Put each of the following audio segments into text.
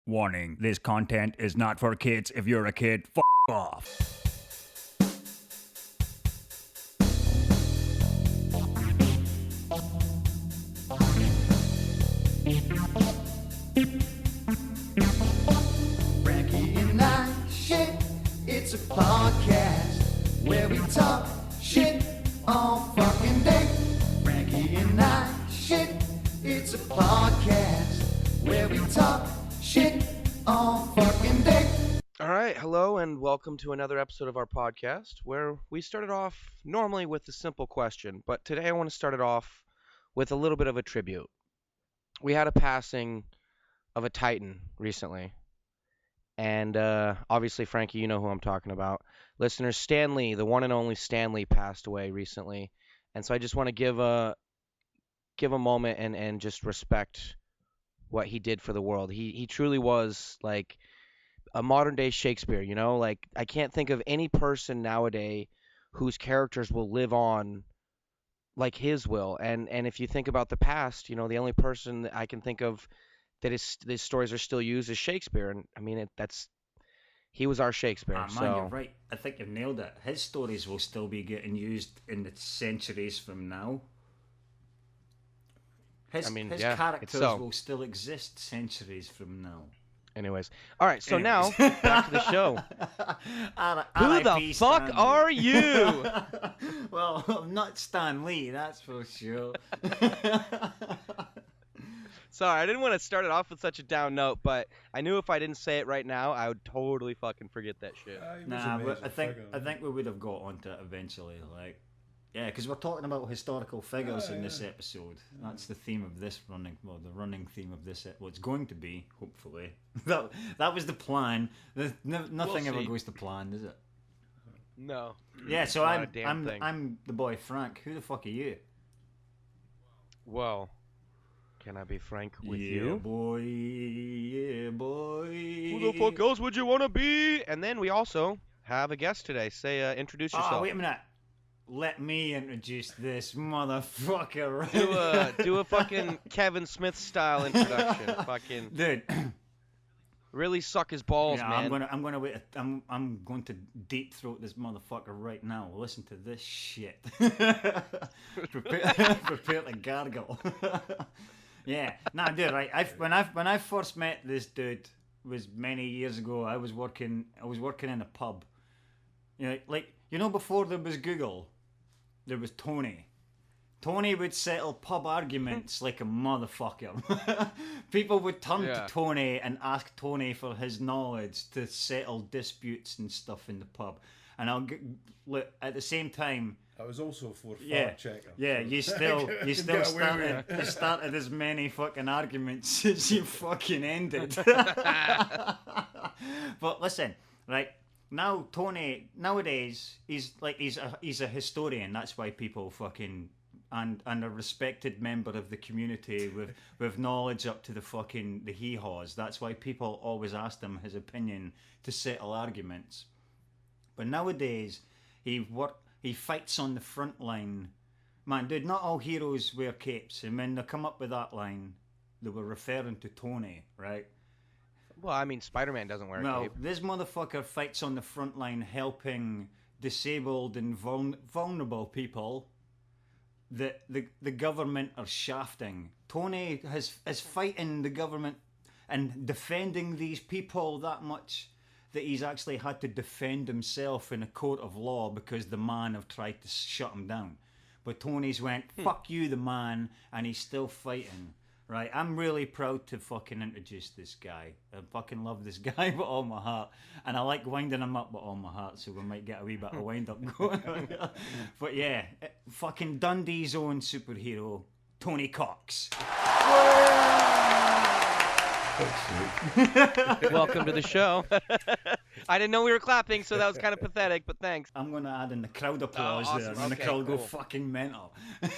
Warning, this content is not for kids. If you're a kid, f*** off. Frankie and I, shit, it's a podcast where we talk shit all fucking day. Frankie and I, shit, it's a podcast where we talk shit all fucking day. All right, hello and welcome to another episode of our podcast where we started off normally with a simple question, but today I want to start it off with a little bit of a tribute. We had a passing of a Titan recently, and obviously, Frankie, you know who I'm talking about. Listeners, Stanley, the one and only Stanley, passed away recently, and so I just want to give a moment and just respect what he did for the world. He truly was like a modern day Shakespeare, you know? Like I can't think of any person nowadays whose characters will live on like his will. And if you think about the past, you know, the only person that I can think of that his stories are still used is Shakespeare. And I mean, he was our Shakespeare. Man, so you're right. I think you've nailed it. His stories will still be getting used in the centuries from now. His characters will still exist centuries from now. Anyways, all right. So now back to the show. Who the fuck are you? Well, I'm not Stan Lee, that's for sure. Sorry, I didn't want to start it off with such a down note, but I knew if I didn't say it right now, I would totally fucking forget that shit. Nah, but I think we would have got onto it eventually, like. Yeah, because we're talking about historical figures in this episode. That's the theme of this the running theme of this. Well, it's going to be, hopefully. That was the plan. Nothing ever goes to plan, does it? No. Yeah, so I'm the boy Frank. Who the fuck are you? Well, can I be frank with yeah, you? Boy, yeah, boy. Who the fuck else would you want to be? And then we also have a guest today. Introduce yourself. Oh, wait a minute. Let me introduce this motherfucker, right? Do a fucking Kevin Smith style introduction. Fucking dude. Really suck his balls, man. I'm going to deep throat this motherfucker right now. Listen to this shit. prepare to gargle. Yeah, nah, dude. Right. When I first met this dude was many years ago. I was working in a pub. Before there was Google. There was Tony. Tony would settle pub arguments like a motherfucker. People would turn to Tony and ask Tony for his knowledge to settle disputes and stuff in the pub. And look, at the same time, I was also for fact checker. Yeah, you started as many fucking arguments as you fucking ended. But listen, right. Now Tony nowadays he's a historian. That's why people fucking and a respected member of the community with knowledge up to the hee-haws. That's why people always ask him his opinion to settle arguments. But nowadays he fights on the front line. Man, dude, not all heroes wear capes. And when they come up with that line, they were referring to Tony, right? Well, I mean, Spider-Man doesn't wear a cape. Well, this motherfucker fights on the front line helping disabled and vulnerable people that the government are shafting. Tony is fighting the government and defending these people that much that he's actually had to defend himself in a court of law because the man have tried to shut him down. But Tony's went, fuck you, the man, and he's still fighting. Right, I'm really proud to fucking introduce this guy. I fucking love this guy with all my heart. And I like winding him up with all my heart, so we might get a wee bit of wind up going on. But yeah, fucking Dundee's own superhero, Tony Cox. Welcome to the show. I didn't know we were clapping, so that was kind of pathetic, but thanks. I'm going to add in the crowd applause awesome. there, and the crowd go fucking mental.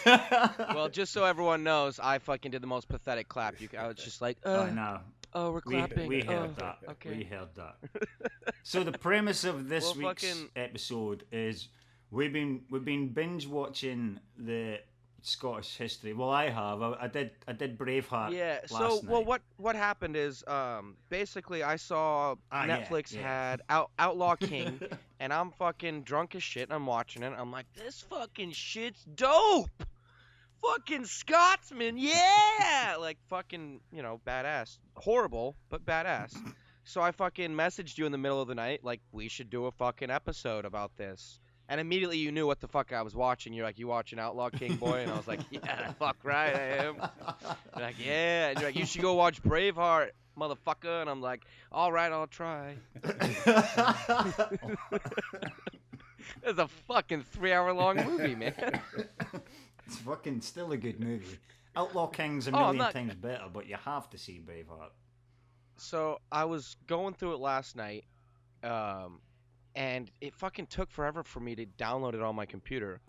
Well, just so everyone knows, I fucking did the most pathetic clap. I was just like, I know. Oh, we're clapping. We heard that. Okay. We heard that. So the premise of this week's episode is we've been binge watching the Scottish history. Well, I have. I did Braveheart. Yeah. Last Well, night. what happened is basically I saw Yeah, Netflix yeah. had Outlaw King, and I'm fucking drunk as shit. And I'm watching it. I'm like, this fucking shit's dope. Fucking Scotsman, yeah! Like fucking, badass. Horrible, but badass. So I fucking messaged you in the middle of the night, like, we should do a fucking episode about this. And immediately you knew what the fuck I was watching. You're like, you watching Outlaw King, boy? And I was like, yeah, fuck right I am. You're like, yeah. And you're like, you should go watch Braveheart, motherfucker. And I'm like, all right, I'll try. It's a fucking 3-hour-long movie, man. It's fucking still a good movie. Outlaw King's a Oh, million times better, but you have to see Braveheart. So I was going through it last night, and it fucking took forever for me to download it on my computer,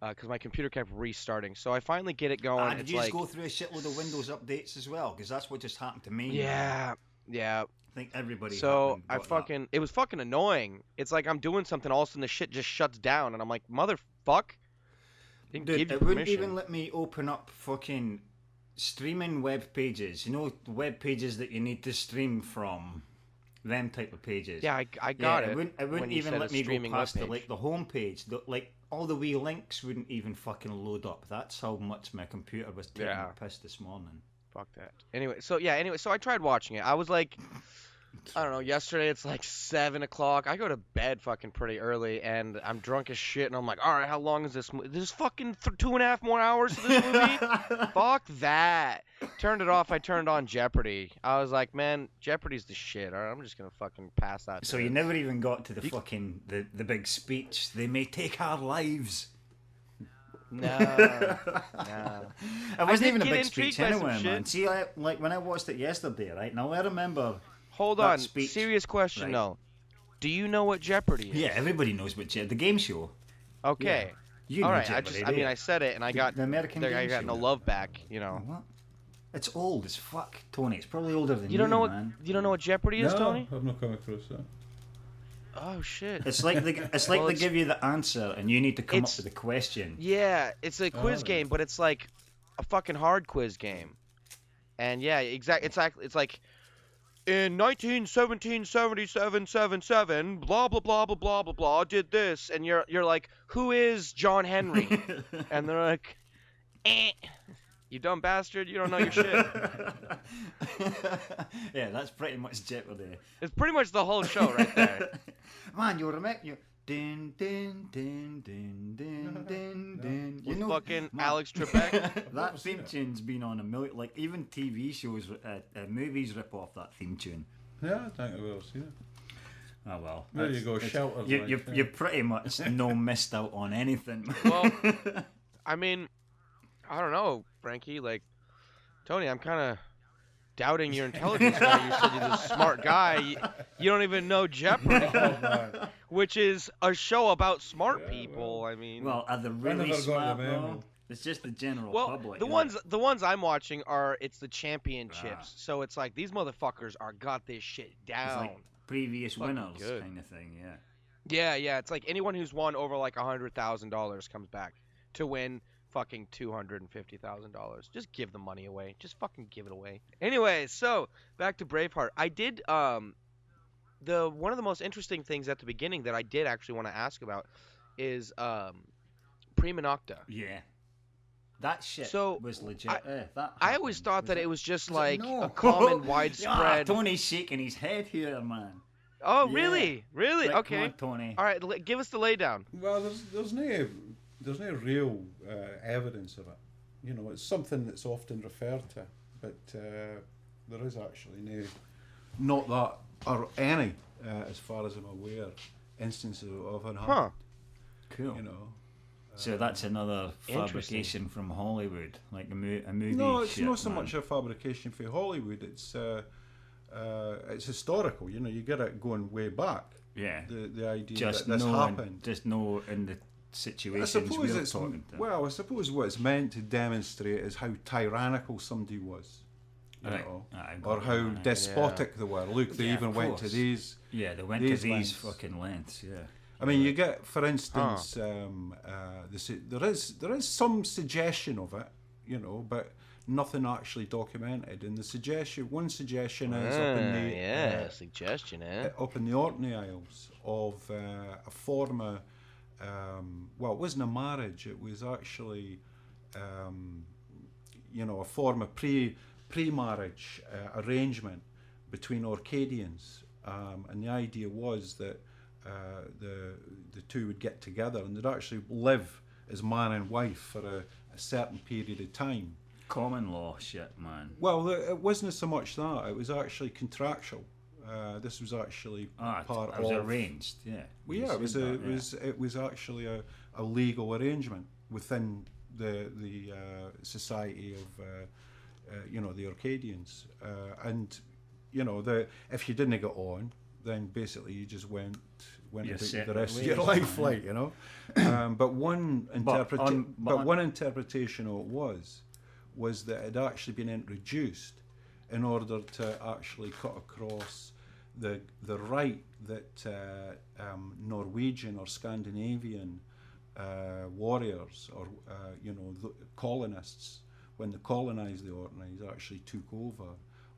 because my computer kept restarting. So I finally get it going. Did you just go through a shitload of Windows updates as well? Because that's what just happened to me. Yeah, yeah. I think everybody. So it was fucking annoying. It's like I'm doing something, all of a sudden the shit just shuts down, and I'm like, motherfuck. Didn't Dude, give you it wouldn't permission. even let me open up fucking streaming web pages. You know, web pages that you need to stream from. Them type of pages. Yeah, I got it. It when wouldn't you even said let a me go streaming past webpage. the home page. Like all the wee links wouldn't even fucking load up. That's how much my computer was taking a piss this morning. Fuck that. Anyway, so I tried watching it. I was like, I don't know, yesterday it's like 7 o'clock. I go to bed fucking pretty early, and I'm drunk as shit, and I'm like, all right, how long is this movie? This is fucking 2.5 more hours to this movie? Fuck that. Turned it off. I turned on Jeopardy. I was like, man, Jeopardy's the shit. All right, I'm just going to fucking pass that. So you never even got to the fucking, the big speech. They may take our lives. No. It wasn't even a big speech anyway, man. See, like when I watched it yesterday, right? Now I remember... Hold on. Speech. Serious question, right. though. Do you know what Jeopardy is? Yeah, everybody knows what the game show. Okay. You know all right. Jeopardy, I said it, and I got the American I game got show. no love back. You know. What? It's old as fuck, Tony. It's probably older than You don't know what man. you don't know what Jeopardy is, Tony? I've not come across that. Oh shit. It's like they give you the answer, and you need to come up with a question. Yeah, it's a quiz game, but it's like a fucking hard quiz game. And yeah, exactly. It's like in 1977, blah blah blah blah blah blah blah did this, and you're like, who is John Henry? And they're like, you dumb bastard, you don't know your shit. Yeah, that's pretty much Jeopardy. It's pretty much the whole show right there. Man, you remember you. Din din din din din din din. With You know, fucking man, Alex Trebek. that theme tune's been on a million. Like even TV shows, movies rip off that theme tune. Yeah, I think I will see it. Oh well. There you go, sheltered. You pretty much no missed out on anything. Well, I mean, I don't know, Frankie. Like, Tony, I'm kind of doubting your intelligence now. You said you're this smart guy. You don't even know Jeopardy, which is a show about smart people. I mean, well, are they really smart, bro? It's just the general public. The ones I'm watching it's the championships. So it's like these motherfuckers got this shit down. It's like previous winners good. kind of thing, yeah. Yeah. It's like anyone who's won over like $100,000 comes back to win fucking $250,000. Just give the money away. Just fucking give it away. Anyway, so back to Braveheart. I did one of the most interesting things at the beginning that I did actually want to ask about is Prima Nocta. Yeah. That shit was legit. I always thought that it was just like no? a common widespread. Tony's shaking his head here, man. Oh, Yeah. really? Really? Right, Okay. Come on, Tony. All right, give us the laydown. Well, there's no real evidence of it. You know, it's something that's often referred to, but there is actually not that or any, as far as I'm aware, instances of it happening. Huh. Cool. You know. So that's another fabrication from Hollywood, like a movie. No, it's shit, not so man. much a fabrication for Hollywood. It's historical. You know, you get it going way back. Yeah. The idea Just that this knowing, happened. just know in the I situations suppose we're it's talking to. well. I suppose what it's meant to demonstrate is how tyrannical somebody was, you Right. know, I got or it, how man. despotic they were. Look, they Yeah, even of went to course. these. Yeah, they went to these these lengths. fucking lengths. Yeah. I mean, you get, for instance, there is some suggestion of it, you know, but nothing actually documented. And one suggestion is suggestion, up in the Orkney Isles of a former, well, it wasn't a marriage. It was actually, you know, a former pre-marriage arrangement between Orcadians, and the idea was that the two would get together and they'd actually live as man and wife for a certain period of time. Common law shit, man. Well, it wasn't so much that; it was actually contractual. This was actually part of. It was arranged, yeah. Well, yeah, it was actually a legal arrangement within the society of you know, the Orcadians, and you know, if you didn't get on, then basically you just went about the rest of your life, like, you know. But one interpretation of it was that it had actually been introduced in order to actually cut across the right that Norwegian or Scandinavian warriors or you know, the colonists, when they colonised the Orkneys, actually took over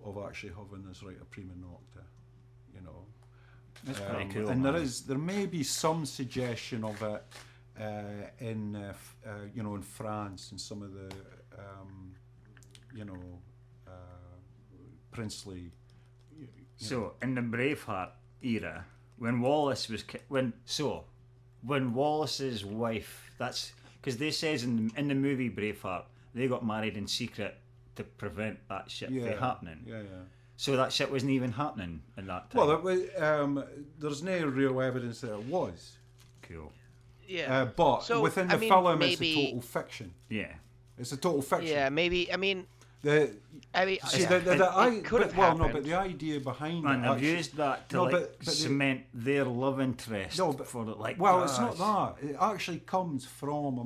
of actually having this right of prima nocta, you know. That's pretty cool. And there may be some suggestion of it in you know, in France and some of the you know, princely. So in the Braveheart era, when Wallace was when Wallace's wife, that's because they says in the movie Braveheart they got married in secret to prevent that shit from happening. Yeah. So that shit wasn't even happening in that time. Well, it was, there's no real evidence that it was. Cool. Yeah. But so, within the film, it's a total fiction. Yeah. It's a total fiction. Yeah, maybe. I mean, it could have happened. No, but the idea behind Man, it. I've used that to cement their love interest. No, but for the, like. Well, it's not that. It actually comes from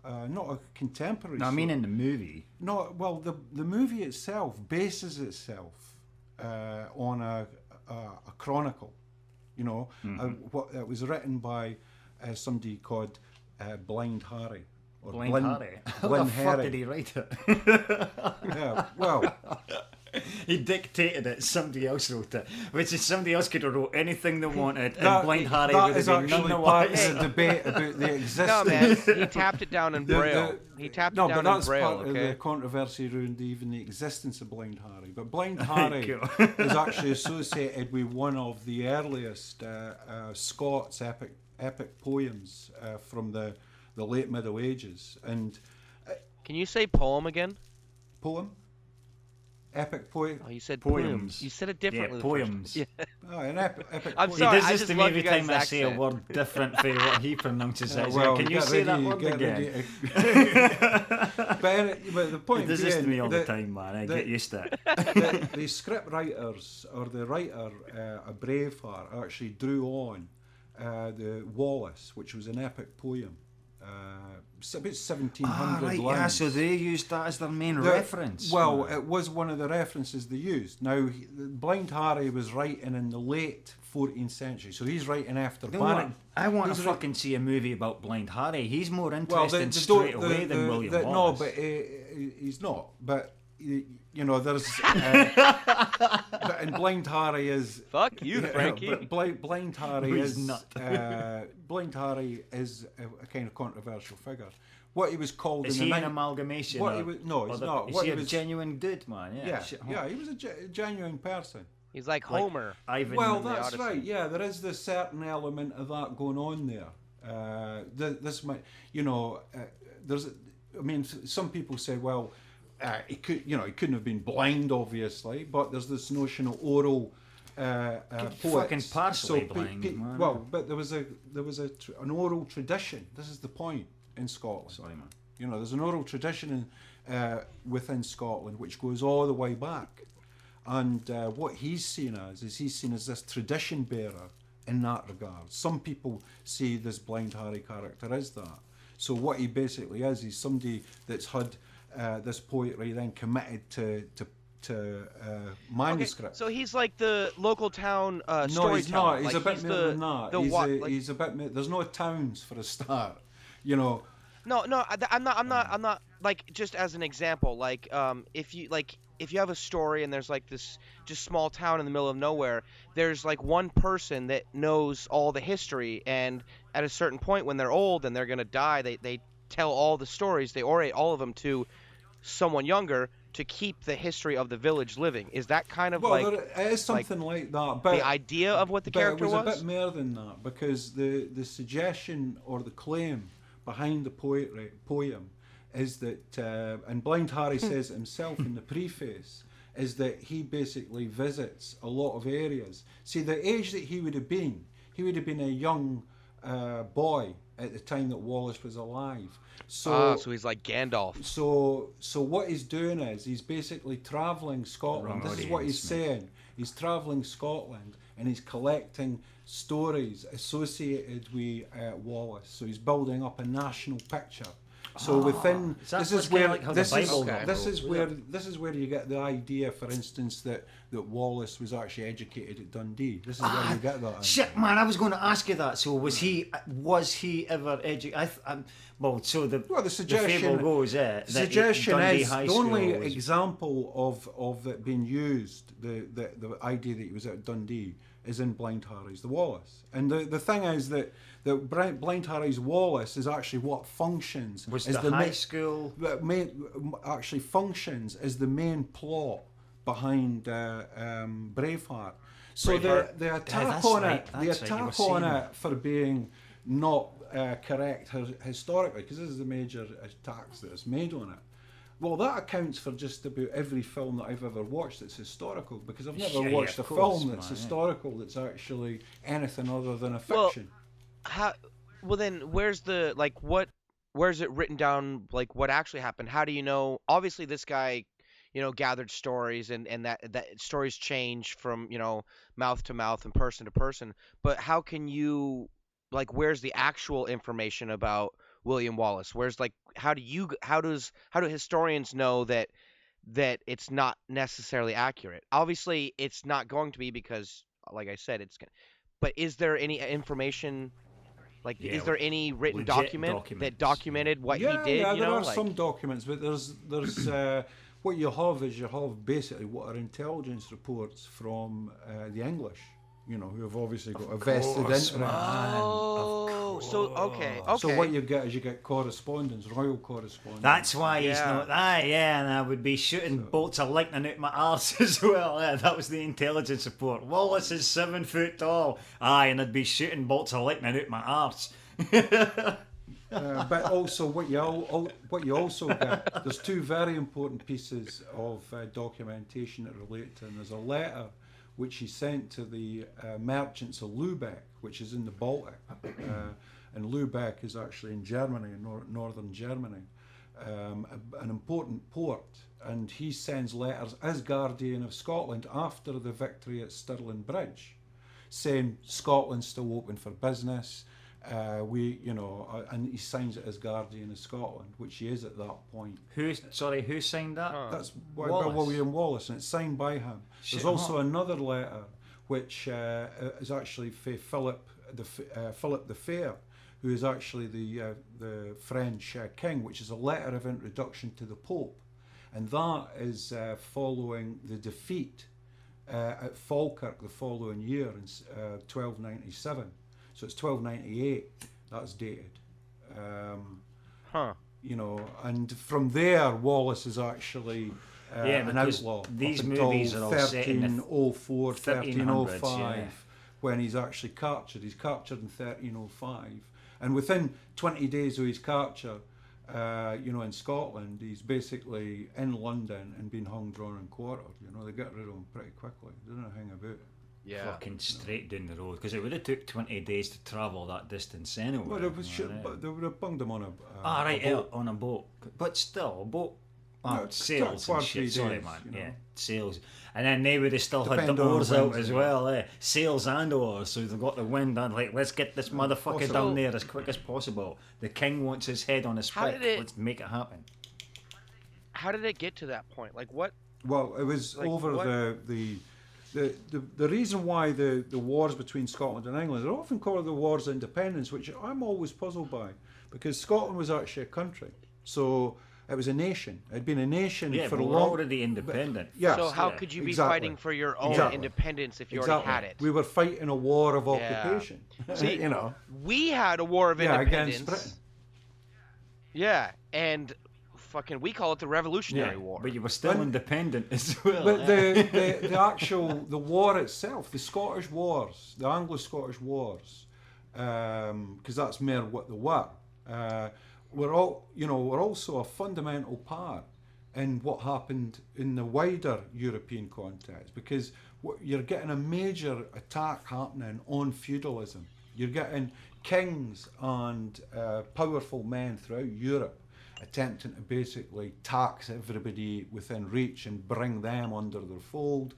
not a contemporary. No, I mean in the movie. No, well, the movie itself bases itself on a chronicle. You know, what it was written by somebody called Blind Harry. Blind Harry. How Blind the fuck Harry. did he write it? Yeah, well, he dictated it. Somebody else wrote it, which is somebody else could have wrote anything they wanted, and Blind Harry would have been none the part wiser. of the debate about the existence. No, man, he tapped it down in Braille. He tapped it down in Braille. No, but that's part okay? of the controversy around even the existence of Blind Harry. But Blind Harry Cool. is actually associated with one of the earliest Scots epic poems from the late Middle Ages. And can you say poem again? poem? Epic poem? Oh, you said Poems. You said it differently. Yeah, poems. Yeah. Oh, an epic I'm poem. sorry, He does I this just to me love every you guys' time I say a accent. word different from what he pronounces it. Well, Can you get say that ready- word get again? ready but the point He does this to me all the that time, man. I get used to it. the script writers or the writer of Braveheart actually drew on the Wallace, which was an epic poem. About 1700 Right, lines. yeah, so they used that as their main reference. Well, it was one of the references they used. Now, Blind Harry was writing in the late 14th century, so he's writing after Bannock. I want to He's fucking see a movie about Blind Harry. He's more Well, interesting straight away than William no, Wallace. but he's not. But you know, there's. But and Blind Harry is. Fuck you, Frankie. But Blind Harry He's is. nut. Blind Harry is a kind of controversial figure. What he was called Is in he the an night- amalgamation? What or- he was, no, he's or not. Is What he he a was, genuine dude, man? Yeah, yeah, he was a genuine person. He's like Like Homer. Ivan Well, in the that's Odyssey. right. Yeah, there is this certain element of that going on there. This might, you know, there's. I mean, some people say, well, he could, you know, he couldn't have been blind, obviously, but there's this notion of oral poets. Fucking partially pe- blind, man. Well, but there was an oral tradition. This is the point in Scotland. Sorry, man. You know, there's an oral tradition within Scotland which goes all the way back. And what he's seen as is he's seen as this tradition bearer in that regard. Some people see this Blind Harry character as that. So what he basically is, he's somebody that's had this poetry then committed to Okay, manuscript. so he's like the local town No, storyteller. he's not. He's like, a bit more than that. He's a bit. There's no towns for a start. You know. No, I'm not like, just as an example, like if you have a story and there's like this just small town in the middle of nowhere, there's like one person that knows all the history, and at a certain point when they're old and they're gonna die, they tell all the stories, they orate all of them to someone younger to keep the history of the village living. Is that kind of Well, it is something like that, but the idea of what the character it was was? a bit more than that, because the suggestion or the claim behind the poem is that, and Blind Harry says it himself in the preface, is that he basically visits a lot of areas. See, the age that he would have been a young boy at the time that Wallace was alive. So he's like Gandalf. So what he's doing is he's basically travelling Scotland. Wrong This is what he's audience, saying. He's travelling Scotland and he's collecting stories associated with Wallace. So he's building up a national picture. So within this is where this is where you get the idea, for instance, that Wallace was actually educated at Dundee. This is where you get that. Shit, man! I was going to ask you that. So was he ever educated? The suggestion fable goes, the that suggestion Dundee is High the only School was- example of it being used. The idea that he was at Dundee is in Blind Harry's The Wallace, and the thing is that Blind Harry's Wallace is actually what functions was as the high main, school. actually functions as the main plot behind Braveheart. So the attack that's on right, it, the that's right, you were attack on saying it for being not correct historically, because this is the major attacks that is made on it. Well, that accounts for just about every film that I've ever watched that's historical, because I've never Yeah, watched a of course, film that's man, yeah. historical that's actually anything other than a Well, fiction. Well, then where's it written down, like what actually happened? How do you know? Obviously this guy, gathered stories, and that stories change from, mouth to mouth and person to person, but how can you, like, where's the actual information about William Wallace? Where's, like, how do historians know that it's not necessarily accurate? Obviously it's not going to be, because like I said, but is there any information? Like, Yeah, is there any written legit document that documents. documented what he did? Yeah, there are like, some documents, but there's what you have basically what are intelligence reports from the English, who have obviously got a vested interest. Oh, so okay. So what you get correspondence, royal correspondence. That's why he's Yeah. not. And I would be shooting bolts of lightning out my arse as well. That was the intelligence report. Wallace is 7 foot tall. And I'd be shooting bolts of lightning out my arse. But also what you also get, there's two very important pieces of documentation that relate to him. There's a letter which he sent to the merchants of Lübeck, which is in the Baltic, and Lübeck is actually in Germany, northern Germany, an important port. And he sends letters as Guardian of Scotland after the victory at Stirling Bridge, saying Scotland's still open for business. And he signs it as Guardian of Scotland, which he is at that point. Who signed that? That's Wallace. William Wallace, and it's signed by him. There's also another letter which is actually for Philip the Fair, who is actually the French king, which is a letter of introduction to the Pope, and that is following the defeat at Falkirk the following year in 1297. So it's 1298. That's dated. And from there, Wallace is actually an because outlaw. these up until movies are all set in the 1304, 1305, 1300s, when he's actually captured. He's captured in 1305, and within 20 days of his capture, in Scotland, he's basically in London and being hung, drawn, and quartered. They get rid of him pretty quickly. They don't hang about it. yeah. Fucking straight down the road, because it would have took 20 days to travel that distance anyway. But it was but they would have bunged him on a right, a boat. on a boat. But still, a boat. it's Sails 2 or and 3 shit. Sorry, days, man. Yeah, sails. And then they would have still had Depend the on oars the out winds as and well. Sails and oars, so they've got the wind on. Like, let's get this motherfucker possible. down there as quick as possible. The king wants his head on a How spike. did it- Let's make it happen. How did it get to that point? Like, what Well, it was Like, over what? the reason why the wars between Scotland and England are often called the Wars of Independence, which I'm always puzzled by, because Scotland was actually a country, so it was a nation. It had been a nation Yeah, for but a we're long. already independent. Yeah. So how Yeah, could you be exactly. fighting for your own Exactly. independence if you Exactly. already had it? We were fighting a war of Yeah. occupation. See, you know. We had a war of Yeah, independence. against Britain. Yeah, and fucking we call it the Revolutionary Yeah, War. but you were still And- independent as well. But the actual the war itself, the Scottish wars, the Anglo-Scottish wars, because that's more what they were. Were also a fundamental part in what happened in the wider European context, because you're getting a major attack happening on feudalism. You're getting kings and powerful men throughout Europe attempting to basically tax everybody within reach and bring them under their fold.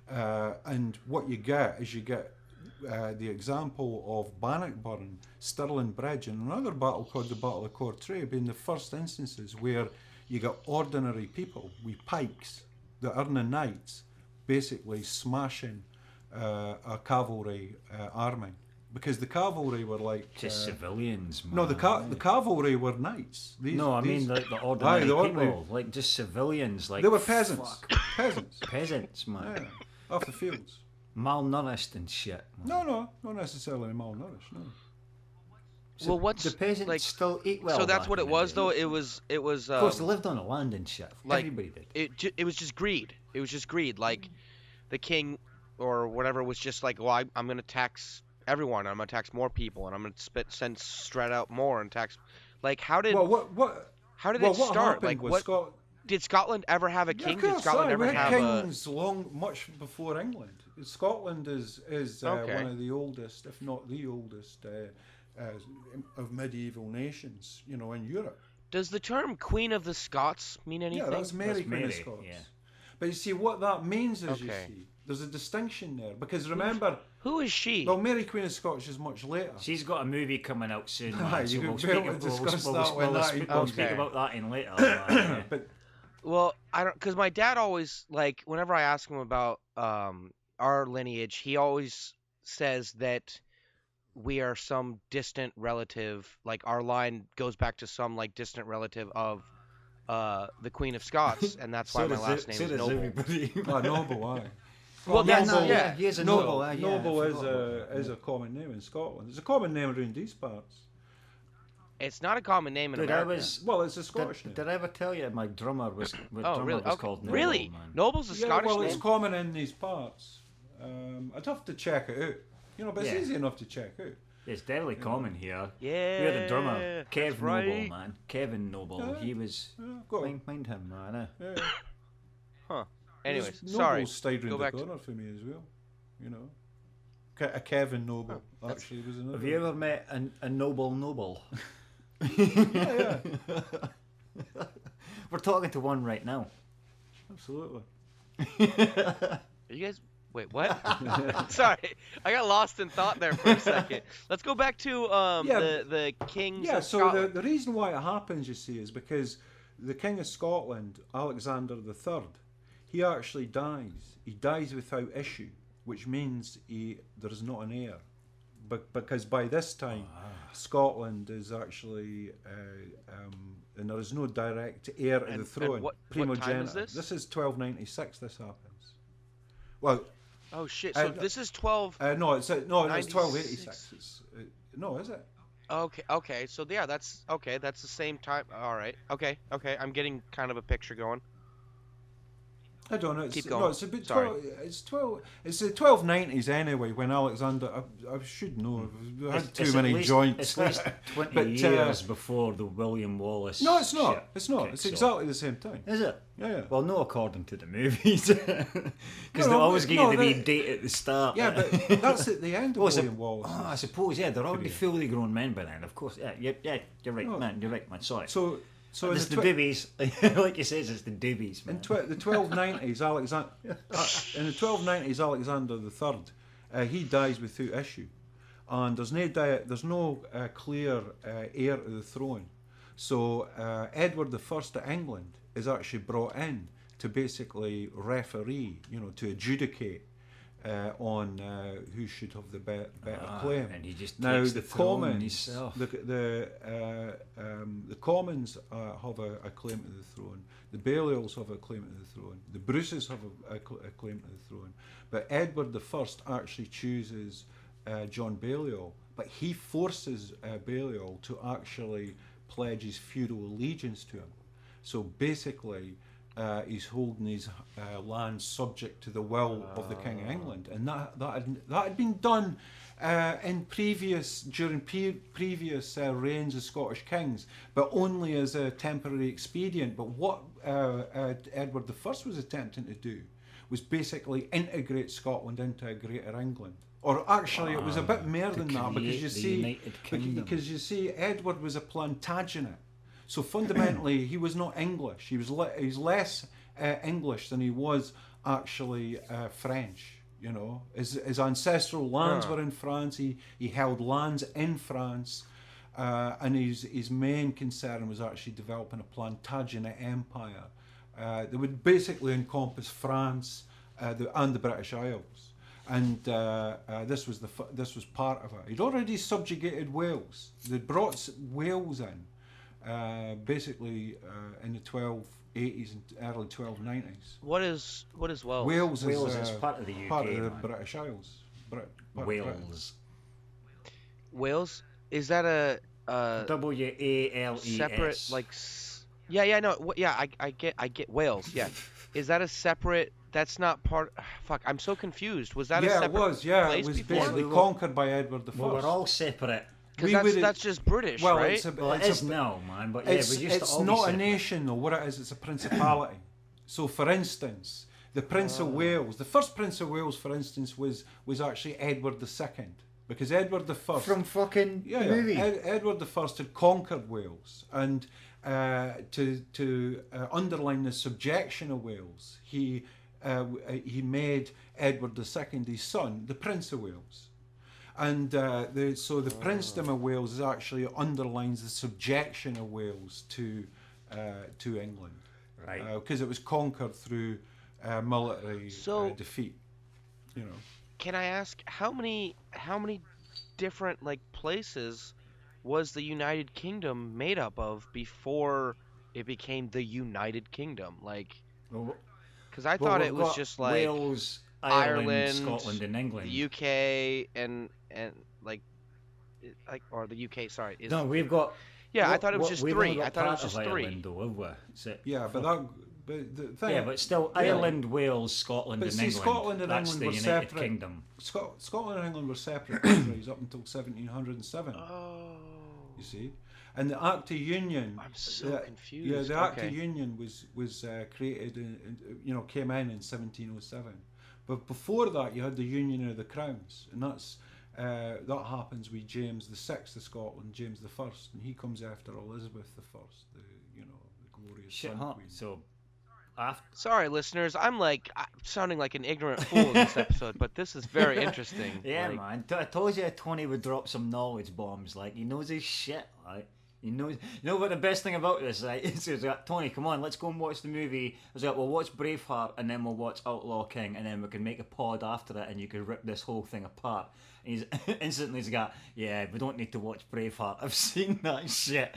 And what you get is the example of Bannockburn, Stirling Bridge, and another battle called the Battle of Courtrai being the first instances where you got ordinary people with pikes that are the knights basically smashing a cavalry army. Because the cavalry were like... Just civilians, man. No, the cavalry were knights. I mean like the ordinary the people, ordinary- like just civilians. Like They were peasants. fuck. Peasants. Peasants, man. Yeah, off the fields. Malnourished and shit. Man. No, not necessarily malnourished, no. So Well, what's the peasants like? still eat well. So that's back what in it the was, day. though. It was. Of course, they lived on the land and shit. like, Everybody did. It was just greed. It was just greed. Like the king or whatever was just like, well, I'm gonna tax everyone. I'm gonna tax more people, and I'm gonna send straight out more and tax. Like, how did Well, what it start? happened Like, was what did Scotland ever have a king? of Did course, Scotland aye, ever we had have a? kings much before England. Scotland is Okay. one of the oldest, if not the oldest, of medieval nations. In Europe. Does the term Queen of the Scots mean anything? Yeah, that's Mary, That's Queen of Mary, Scots. yeah. But you see, what that means is, you Okay. see, there's a distinction there. Because remember, Who is she? well, Mary Queen of Scots is much later. She's got a movie coming out soon, man, Aye, so you we'll can speak, be able to we'll, discuss we'll, that when we'll, that speak, we'll speak Okay. about that in later. man, yeah. But Well, I don't, because my dad always like whenever I ask him about our lineage, he always says that we are some distant relative. Like our line goes back to some like distant relative of the Queen of Scots, and that's why So my does last it- name so is does Noble. everybody. Noble, aye. Well, that's no, yeah. he is a Noble, noble. Yeah, Noble I is forgot about that. a common name in Scotland. It's a common name around these parts. It's not a common name in Dude, America. I was. Well, it's a Scottish Did, name. did I ever tell you my drummer was? My Oh, drummer really? was Okay. called Noble, Really? man. Noble's a Yeah, Scottish well, name. it's common in these parts. I'd have to check it out. But it's Yeah. easy enough to check out. It's definitely common here. Yeah. We had a drummer, Kev that's Noble, right. man. Kevin Noble. Yeah. He was. Yeah, got it. Mind him, man. Yeah. Huh. Anyways, Noble's sorry. stayed Go round the back to- corner for me as well. A Kevin Noble actually was another. Have you ever met a noble? Yeah, We're talking to one right now. absolutely. Are you guys? Wait, what? Sorry, I got lost in thought there for a second. Let's go back to Yeah. the kings Yeah, of so Scotland. the reason why it happens, you see, is because the King of Scotland, Alexander III, he actually dies. He dies without issue, which means there is not an heir. Because by this time, Scotland is actually, and there is no direct heir to the And throne. what primogenitor. time is this? This is 1296. This happens. Well, Oh shit! So Uh, this is 12. no, it's 1286. 96. It's, no, is it? Okay. So yeah, that's okay. That's the same time. All right. Okay. I'm getting kind of a picture going. I don't know. It's, Keep going. No, it's a bit. Sorry. 12, it's 12. It's the 1290s anyway. When Alexander, I should know. I've had too many at least, joints. It's at least 20 But, years before the William Wallace. no, it's not. shit. It's not. Okay, It's so- exactly the same time. Is it? Yeah. Well, no, according to the movies, because they No, always but- give no, you the wee they- date at the start. Yeah, but that's at the end of Oh, is it- William Wallace. I suppose, yeah, they're already career. fully grown men by then. Of course, yeah, you're right, No. man. You're right, man. Sorry. So in it's the the dibbies, like you says, it's the dibbies, man. in the 1290s, Alexander III, he dies without issue, and there's no clear heir to the throne. So Edward I of England is actually brought in to basically referee, to adjudicate on who should have the better claim. And he just Now takes the the throne Commons, himself. the Commons have a claim to the throne. The Baliol's have a claim to the throne. The Bruces have a claim to the throne. But Edward I actually chooses John Balliol, but he forces Balliol to actually pledge his feudal allegiance to him. So basically, he's holding his land subject to the will of the King of England, and that had been done during previous reigns of Scottish kings, but only as a temporary expedient. But what Edward I was attempting to do was basically integrate Scotland into a Greater England. Or actually, it was a bit more than that, because you see, Edward was a Plantagenet. So fundamentally, he was not English. He's less English than he was actually French. His ancestral lands were in France. He held lands in France, and his main concern was actually developing a Plantagenet empire that would basically encompass France and the British Isles. And this was part of it. He'd already subjugated Wales. They'd brought Wales in. Basically in the 1280s and early 1290s. What is Wales? Wales is part of the UK, part of the man. British Isles. Wales. Wales, is that a WALES. separate I get Wales. Yeah, is that a separate? That's not part. Fuck, I'm so confused. Was that a separate it was. Yeah, place it was before? basically conquered by Edward I. Well, we're all separate. Because that's just British, right? It is now, man. But yeah, it's we used to all be not a separate. nation though. What it is, it's a principality. So, for instance, the Prince of Wales, the first Prince of Wales, for instance, was actually Edward II, because Edward I From fucking movie. Edward I had conquered Wales, and to underline the subjection of Wales, he made Edward II, his son, the Prince of Wales. And the princedom of Wales actually underlines the subjection of Wales to England, Right. Because it was conquered through military defeat. Can I ask how many different places was the United Kingdom made up of before it became the United Kingdom? Because I thought it was just Wales, Ireland, Scotland, and England. the UK, and or the UK. Sorry. No, we've got. Yeah, I thought it was just we've three. only got I thought it was part just of three. Ireland, though, have we? Yeah, but the thing. Yeah, but still, Ireland, Wales, Scotland, But and see, England. Scotland and that's England the were United separate. Kingdom. Scotland and England were separate countries up until 1707. Oh. You see, and the Act of Union. I'm so confused. Yeah, the Act Okay. of Union was created, came in 1707. But before that, you had the Union of the Crowns, and that happens with James VI of Scotland, James I, and he comes after Elizabeth I, the glorious Shit, Sun huh? Queen. So, after. Sorry, listeners. I'm sounding like an ignorant fool in this episode, but this is very interesting. Yeah, man. I told you Tony would drop some knowledge bombs. He knows his shit, right? He knows. You know what the best thing about this, right? Is like, Tony, come on, let's go and watch the movie. I was like, we'll watch Braveheart and then we'll watch Outlaw King and then we can make a pod after it and you can rip this whole thing apart. And he's instantly got, yeah, we don't need to watch Braveheart. I've seen that shit.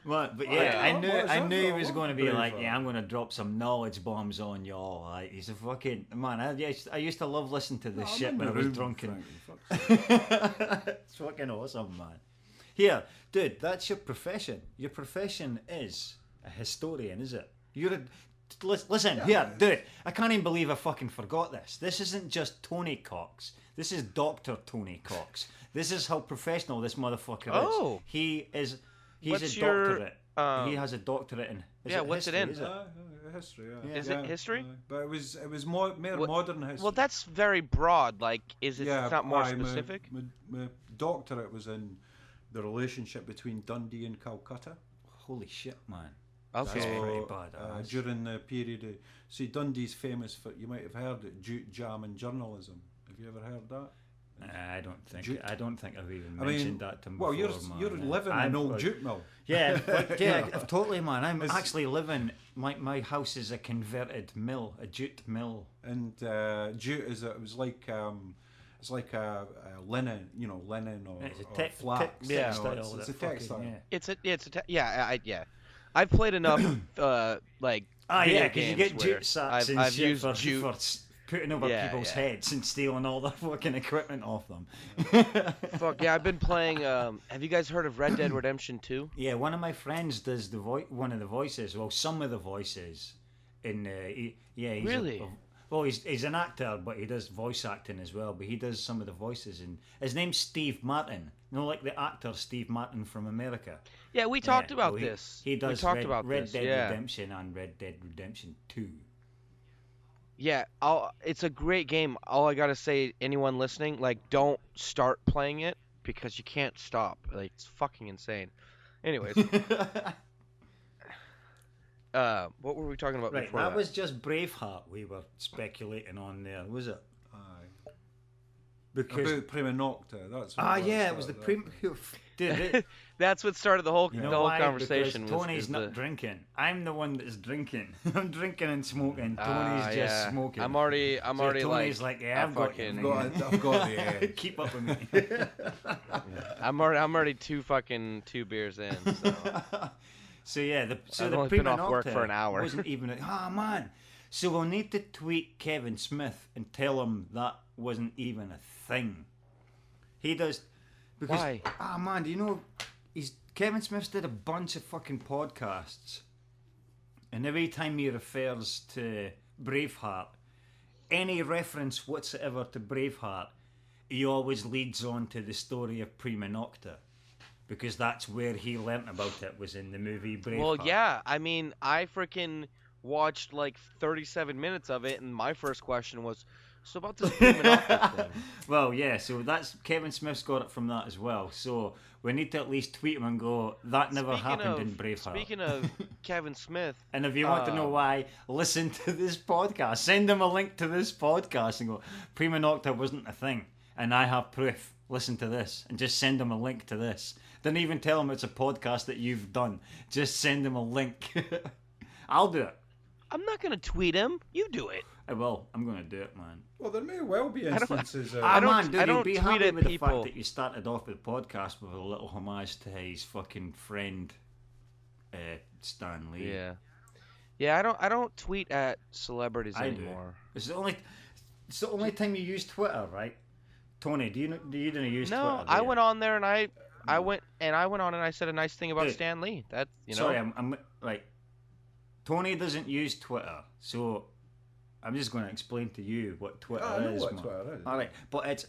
But yeah, I knew he was going to be like, yeah, I'm going to drop some knowledge bombs on y'all. Like, he's a fucking man. I used to love listening to this shit when I was drunk. It's fucking awesome, man. Here, dude, that's your profession. Your profession is a historian, is it? Listen, here, dude. I can't even believe I fucking forgot this. This isn't just Tony Cox. This is Dr. Tony Cox. This is how professional this motherfucker is. He's What's a doctorate. Your, he has a doctorate in. What's history, it in? Is it? History. Is it history? But it was more modern history. Well, that's very broad. Is it not more specific? My doctorate was in the relationship between Dundee and Calcutta. Holy shit, man. Okay. That's pretty bad. During the period Dundee's famous for, you might have heard it, jute jam and journalism. Have you ever heard that? I don't think Jute. I don't think I've even I mentioned mean, that to him well, before, you're man. living in I'm an old like- jute mill. Yeah, like, yeah, totally, man. I'm It's- actually living. My house is a converted mill, a jute mill. And jute is it's like a linen, linen or, It's a or tech- flax. tech- you know, textile. it's a that fucking- textile. Yeah. Yeah. I've played enough like Ah, video yeah, because you games get where jute sacks and I've shit used for, jute. for putting over Yeah, people's yeah. heads and stealing all their fucking equipment off them. Fuck yeah, I've been playing. Have you guys heard of Red Dead Redemption 2? Yeah, one of my friends does one of the voices. Well, some of the voices in. He's Really? well, he's an actor, but he does voice acting as well. But he does some of the voices, and his name's Steve Martin. You know, like the actor Steve Martin from America. Yeah, we talked Yeah, about well, this. He does we talked Red, about Red this. Dead Yeah. Redemption and Red Dead Redemption 2. Yeah, it's a great game. All I gotta say, anyone listening, like, don't start playing it because you can't stop. Like, it's fucking insane. Anyways, what were we talking about Right, before that that? was just Braveheart we were speculating on there, was it? Aye. Because About Prima Nocta. That's what yeah, it was the that. Dude, it, That's what started the whole you know the whole why? conversation. Because Tony's is not the, drinking. I'm the one that's drinking. I'm drinking and smoking. Tony's just yeah. smoking. I'm already So like, Tony's like, yeah, I've got you. I've got the edge. Keep up with me. I'm already two beers in. So. So yeah, I've the only been Prima off work Nocta for an hour. wasn't even. Man. So we'll need to tweet Kevin Smith and tell him that wasn't even a thing. He does because Why? Man, do you know Kevin Smith's did a bunch of fucking podcasts, and every time he refers to Braveheart, any reference whatsoever to Braveheart, he always leads on to the story of Prima Nocta. Because that's where he learnt about it, was in the movie Braveheart. Well, yeah. I mean, I freaking watched like 37 minutes of it, and my first question was, so about this Prima Nocta thing. Well, yeah, so that's Kevin Smith's got it from that as well. So we need to at least tweet him and go, that never happened in Braveheart. Speaking of Kevin Smith, And if you want to know why, listen to this podcast. Send him a link to this podcast and go, Prima Nocta wasn't a thing, and I have proof. Listen to this, and just send him a link to this. Don't even tell him it's a podcast that you've done. Just send him a link. I'll do it. I'm not gonna tweet him. You do it. I will. I'm going to do it, man. Well, there may well be instances. I don't- Man, dude, I don't he'd be tweet happy at with the people. fact that you started off with the podcast with a little homage to his fucking friend, Stan Lee. Yeah. I don't tweet at celebrities I do. anymore. It's the only time you use Twitter, right? Tony, do you didn't use Twitter? No, do I you? went on there and I went on and I said a nice thing about Dude, Stan Lee. That Sorry, I'm right. Tony doesn't use Twitter, so I'm just going to explain to you what Twitter I know is. what man. Twitter is. All right, but it's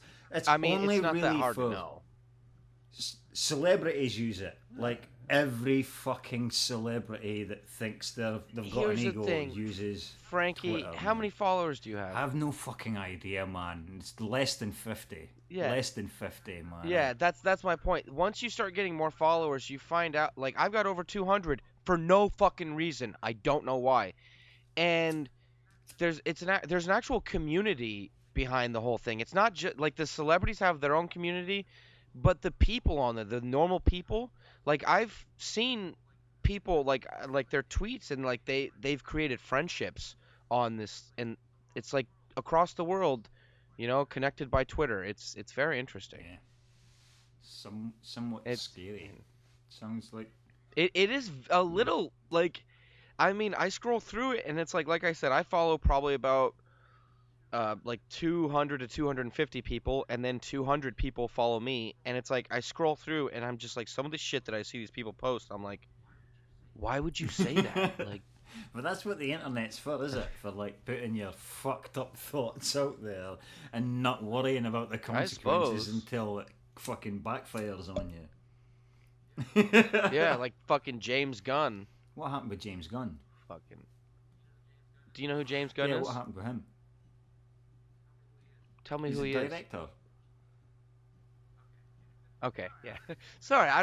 I mean, only it's not really that hard for to know. Celebrities use it. Like every fucking celebrity that thinks they've got Here's an the ego thing. uses. Frankie, Twitter, how man. many followers do you have? I have no fucking idea, man. It's less than 50. Yeah. Less than 50, man. Yeah, that's my point. Once you start getting more followers, you find out like I've got over 200 for no fucking reason. I don't know why. And there's an actual community behind the whole thing. It's not just like the celebrities have their own community, but the people on there, the normal people, like I've seen people like their tweets and like they've created friendships on this, and it's like across the world, connected by Twitter. It's very interesting. Yeah. Somewhat It's- scary. Sounds like It is a little like, I mean, I scroll through it and it's like I said, I follow probably about like 200 to 250 people, and then 200 people follow me, and it's like I scroll through and I'm just like, some of the shit that I see these people post, I'm like, why would you say that? Like, but that's what the internet's for, is it? For like putting your fucked up thoughts out there and not worrying about the consequences suppose. until it fucking backfires on you. yeah, like fucking James Gunn. What happened with James Gunn? Fucking. Do you know who James Gunn Yeah, is? what happened with him? Tell me He's who a he is. director. Okay, yeah. Sorry, I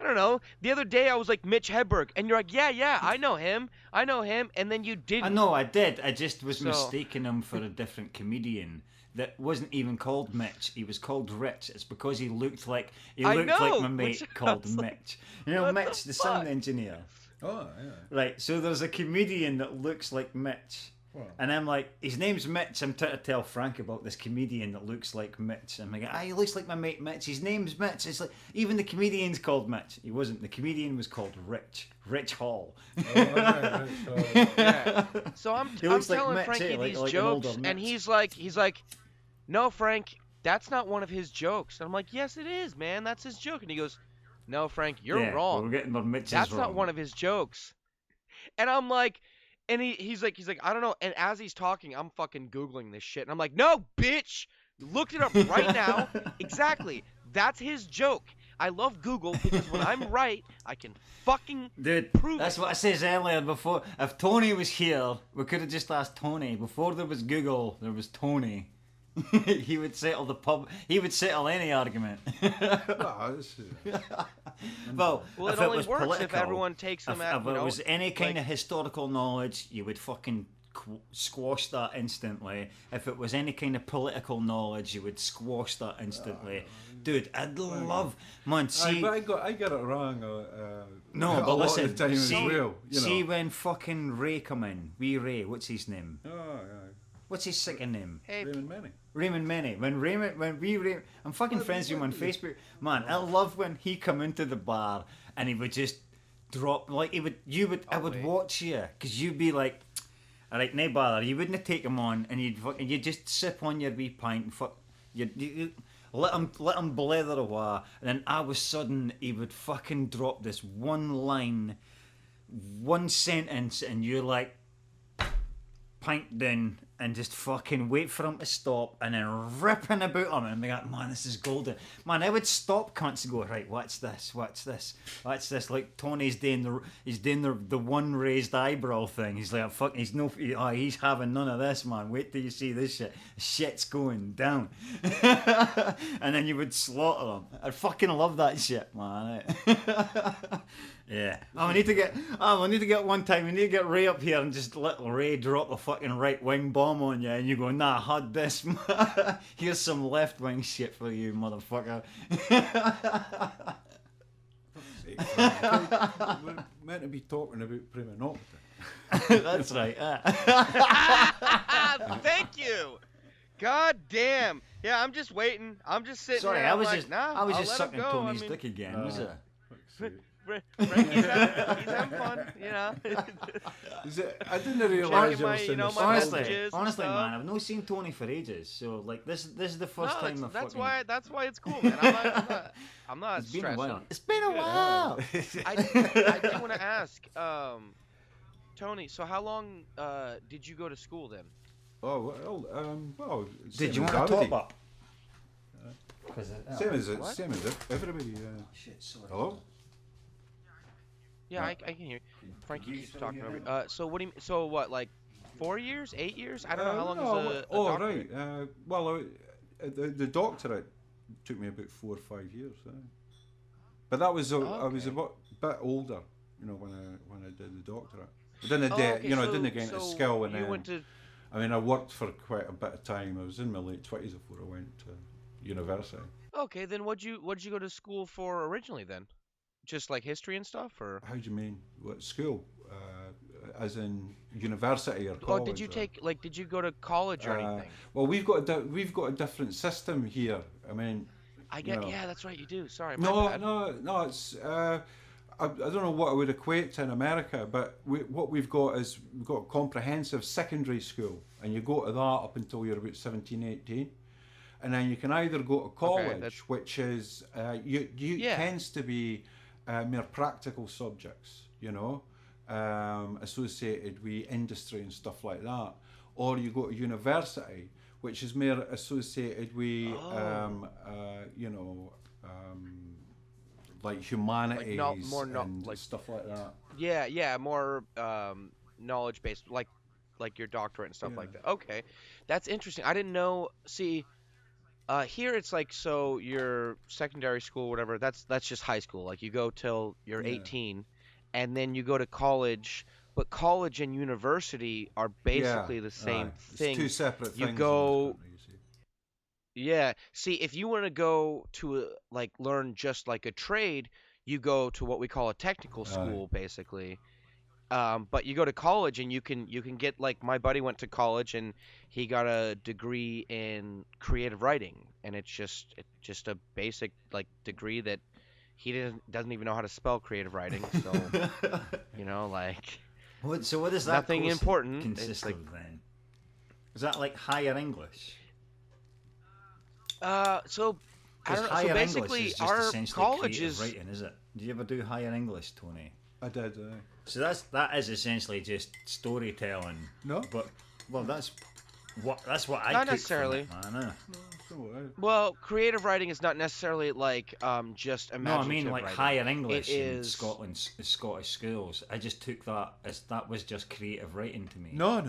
don't know. The other day I was like Mitch Hedberg, and you're like, yeah, I know him, and then you I didn't. know I did. I just was So mistaking him for a different comedian that wasn't even called Mitch. He was called Rich. It's because he I looked like know, my which mate I called was like, Mitch. You know, what the Mitch, the sound fuck? engineer. Oh, yeah. Right. So there's a comedian that looks like Mitch. Well, And I'm like, his name's Mitch. I'm trying to tell Frank about this comedian that looks like Mitch. I'm like, he looks like my mate Mitch. His name's Mitch. It's like, even the comedian's called Mitch. He wasn't. The comedian was called Rich Hall. oh, right, so, Yeah. So He I'm looks like telling Mitch, Frankie like, these like an older jokes, and Mitch. he's like, no, Frank, that's not one of his jokes. And I'm like, yes, it is, man. That's his joke. And he goes, no, Frank, you're Yeah, we're wrong. getting our Mitches That's wrong. not one of his jokes. And I'm like, and he's like, I don't know. And as he's talking, I'm fucking Googling this shit. And I'm like, no, bitch, looked it up right now. Exactly. That's his joke. I love Google because when I'm right, I can fucking Dude, prove that's it. what I says earlier before. If Tony was here, we could have just asked Tony. Before there was Google, there was Tony. He would settle He would settle any argument. well, Well, Well, if it only was works political, if everyone takes them if at, it was any kind like- of historical knowledge, you would fucking squash that instantly. If it was any kind of political knowledge, you would squash that instantly. Dude, I'd love, man. See, but I got it wrong. no, a but lot listen, of the time see, as well. You see know. when fucking Ray come in, wee Ray, what's his name? Oh, yeah. What's his second name? hey, Raymond Manning. Raymond Manny. I'm fucking friends with him on Facebook. Man, I love when he come into the bar and he would just drop like I would wait. watch you because you'd be like, all right, no bother. You wouldn't take him on and you'd just sip on your wee pint and you let him blether away, and then all of a sudden he would fucking drop this one line, one sentence, and you're like, pint down and just fucking wait for him to stop and then ripping about him and be like, man, this is golden. Man, I would stop cunts and go, right, watch this. Like Tony's doing the one raised eyebrow thing. He's like, fuck, he's having none of this, man. Wait till you see this shit. Shit's going down. And then you would slaughter him. I fucking love that shit, man. Yeah. We need to get one time. We need to get Ray up here and just let Ray drop a fucking right wing bomb on you, and you go, nah, had this. Here's some left wing shit for you, motherfucker. We're meant to be talking about prima nocta. That's right. thank you. God damn. Yeah, I'm just waiting. I'm just sitting Sorry, there. I I'm was like, just nah, I was I'll just let him sucking go. Tony's I mean, dick again, was it? Frankie's having fun, you know. Is it, I didn't realise Checking you were my- saying you know, this my all Honestly, day. messages. honestly, and man, stuff. I've not seen Tony for ages. So like this is the first No, time that's fucking. that's why it's cool, man. I'm not It's been a stressing. while. It's been a while. I do want to ask, Tony. So how long did you go to school then? Oh well. Did you same want as to top Aberdeen. up? Same as everybody. Shit, sorry. Hello. Yeah, I can hear. Frankie keeps talking over. So what do you? So what? Like 4 years? 8 years? I don't know how long is a Oh doctorate? right. The doctorate took me about 4 or 5 years. But that was I was a Okay. bit older, you know, when I did the doctorate. I didn't Oh, do, okay, you know, I so- didn't get into so skill, and you then went to. I mean, I worked for quite a bit of time. I was in my late 20s before I went to university. Okay, then what'd you go to school for originally then? Just like history and stuff, or? How do you mean? What school? As in university or college? Or did you did you go to college or anything? Well, we've got a different system here. I mean, I get. no. Yeah, that's right. You do. Sorry. My no, bad. no. It's I don't know what I would equate to in America, but what we've got is we've got comprehensive secondary school, and you go to that up until you're about 17, 18. And then you can either go to college, that's- which is Yeah. tends to be more practical subjects, you know, associated with industry and stuff like that, or you go to university, which is more associated with you know, like humanities and like- stuff like that. Yeah, more knowledge based, like your doctorate and stuff like Yeah. that. Okay, that's interesting. I didn't know. See, Here it's like so your secondary school, whatever. That's just high school. Like you go till you're Yeah. 18, and then you go to college. But college and university are Yeah. basically the Aye. same It's two thing. separate You things in this go, country, you see. yeah. See, if you want to go to like learn just like a trade, you go to what we call a technical Aye. school, basically. But you go to college and you can get like my buddy went to college and he got a degree in creative writing and it's just a basic like degree that he doesn't even know how to spell creative writing. So like So what does that nothing course important. consist It's like of then? Is that like higher English? so I Because don't know. So higher English basically is just our essentially college creative is writing, is it? Do you ever do higher English, Tony? I did, aye. So that is essentially just storytelling. No? But well, that's what I Not took necessarily. from it, man. It's all right. well, creative writing is not necessarily like just No, I imaginative mean like writing. higher English It in is- Scottish schools. I just took that as that was just creative writing to me. No.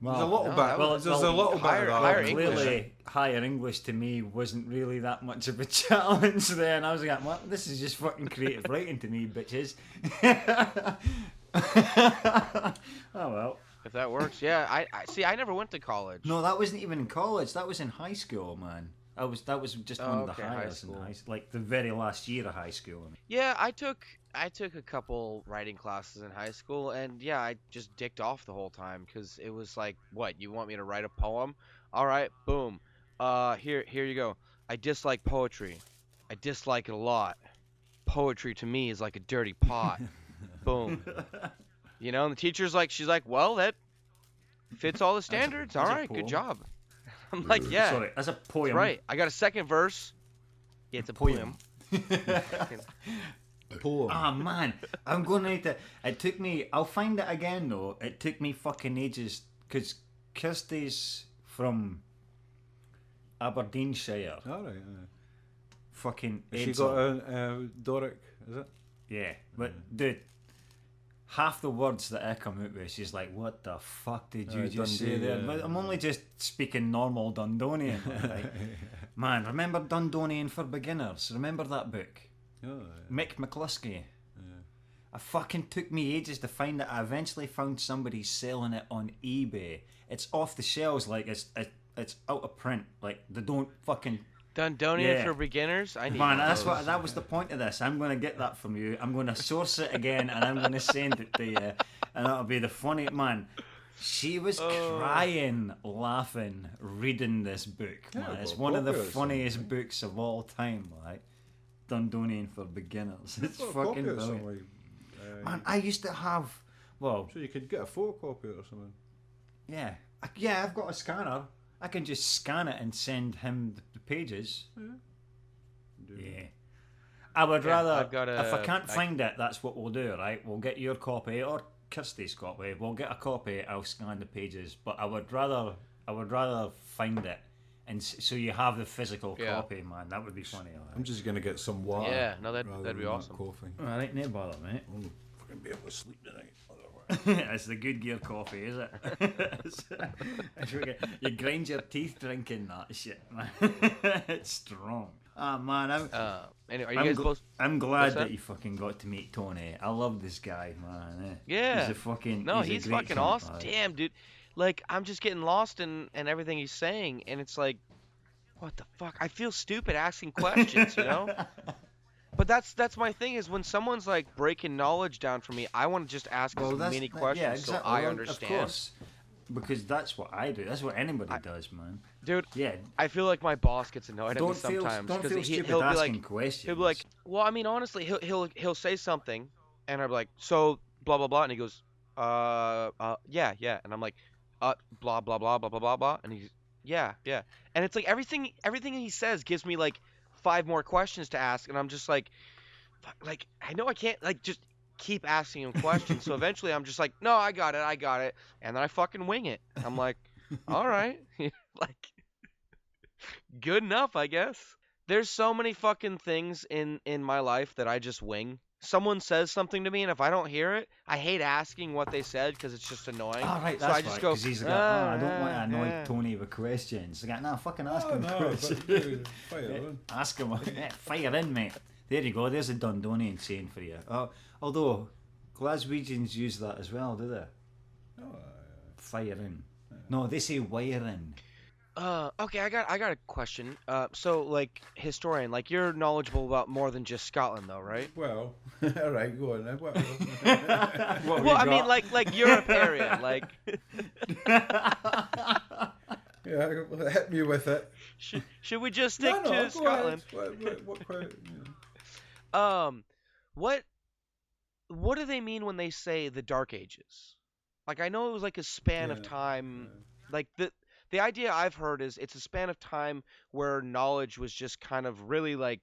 Well, There's a little no, bit. that was- There's a well, little bit higher- of that. higher in it. English. Clearly, higher English to me wasn't really that much of a challenge then. I was like, well, this is just fucking creative writing to me, bitches. Oh well. If that works, yeah. I see. I never went to college. No, that wasn't even in college. That was in high school, man. That was just one of the Okay, high highest in school. like the very last year of high school. Yeah, I took a couple writing classes in high school, and yeah, I just dicked off the whole time because it was like, what? You want me to write a poem? All right, boom. Here you go. I dislike poetry. I dislike it a lot. Poetry to me is like a dirty pot. Boom. And the teacher's like, she's like, well, that fits all the standards. All that's a right, good poem. job. I'm like, yeah, Sorry, that's a poem. that's right. I got a second verse. Yeah, it's a poem. Poem. Ah man, I'm going to need to. It took me. I'll find it again though. It took me fucking ages because Kirsty's from Aberdeenshire. All right. Aye. Fucking. Has she heads got up. a Doric? Is it? Yeah, but dude, half the words that I come out with, she's like, "What the fuck did you just say Dundee, there?" yeah. But I'm only just speaking normal Dundonian. Right? Man, remember Dundonian for Beginners? Remember that book? Oh, Mick McCluskey. It fucking took me ages to find it. I eventually found somebody selling it on eBay. It's off the shelves, like it's out of print. Like they don't fucking. Dundonian Yeah. for beginners. I need Man, one of that's those. what that was the point of this. I'm going to get that from you. I'm going to source it again, and I'm going to send it to you, and that'll be the funny man. She was crying, laughing, reading this book. Man, Yeah, it's well, one of the copy or funniest something. books of all time. Like Dundonian for Beginners. It's Got a fucking copy of brilliant. something. Man, I used to have. Well, So you could get a photocopy or something. yeah, I've got a scanner. I can just scan it and send him the pages. Yeah. I would Yeah, rather, I've got if I a- can't find it, that's what we'll do, right? We'll get your copy or Kirsty's copy. We'll get a copy. I'll scan the pages, but I would rather find it, and so you have the physical Yeah. copy, man. That would be funny. I'm just gonna get some water. Yeah, no, that'd rather be than that awesome. Coffee. All right, no bother, mate. I'm fucking be able to sleep tonight. Otherwise. It's the good gear coffee, is it? You grind your teeth drinking that shit, man. It's strong. Ah, man, Anyway, are you guys close? I'm glad What's that that? you fucking got to meet Tony. I love this guy, man. Yeah. He's a fucking. No, he's a he's great fucking cunt, awesome. lad. Damn, dude. Like, I'm just getting lost in everything he's saying, and it's like, what the fuck? I feel stupid asking questions, you know? But that's my thing is when someone's like breaking knowledge down for me, I want to just ask as many questions yeah, exactly. so I Well, understand. Of course, because that's what I do. That's what anybody does, man. Dude, Yeah. I feel like my boss gets annoyed at me Don't feel sometimes don't feel stupid he'll be asking like questions. he'll be like, well, I mean, honestly, he'll say something, and I'm like, so blah blah blah, and he goes, yeah, and I'm like, blah blah blah blah blah blah blah, and he's yeah, and it's like everything he says gives me like 5 more questions to ask, and I'm just like I know I can't like just keep asking him questions, so eventually I'm just like, no, I got it, and then I fucking wing it. I'm like, all right, like good enough, I guess. There's so many fucking things in my life that I just wing. someone says something to me, and if I don't hear it, I hate asking what they said because it's just annoying. Ah, right, So that's I just right. go, Because he's like, I don't want to annoy Tony with questions. Like, nah, fucking ask Oh him no, questions. but you fire on. Ask him. Yeah, fire in, mate. There you go. There's a Dundonian saying for you. Although Glaswegians use that as well, do they? Oh, Fire in. No, they say wire in. Okay, I got a question. So like historian, like you're knowledgeable about more than just Scotland, though, right? well, all right, go on then. What? What Well, we I mean, got? like Europe area, like. Yeah, hit me with it. Should we just stick No, to go ahead. Scotland? What Um, what what do they mean when they say the Dark Ages? Like I know it was like a span of Yeah, time, like the idea I've heard is it's a span of time where knowledge was just kind of really like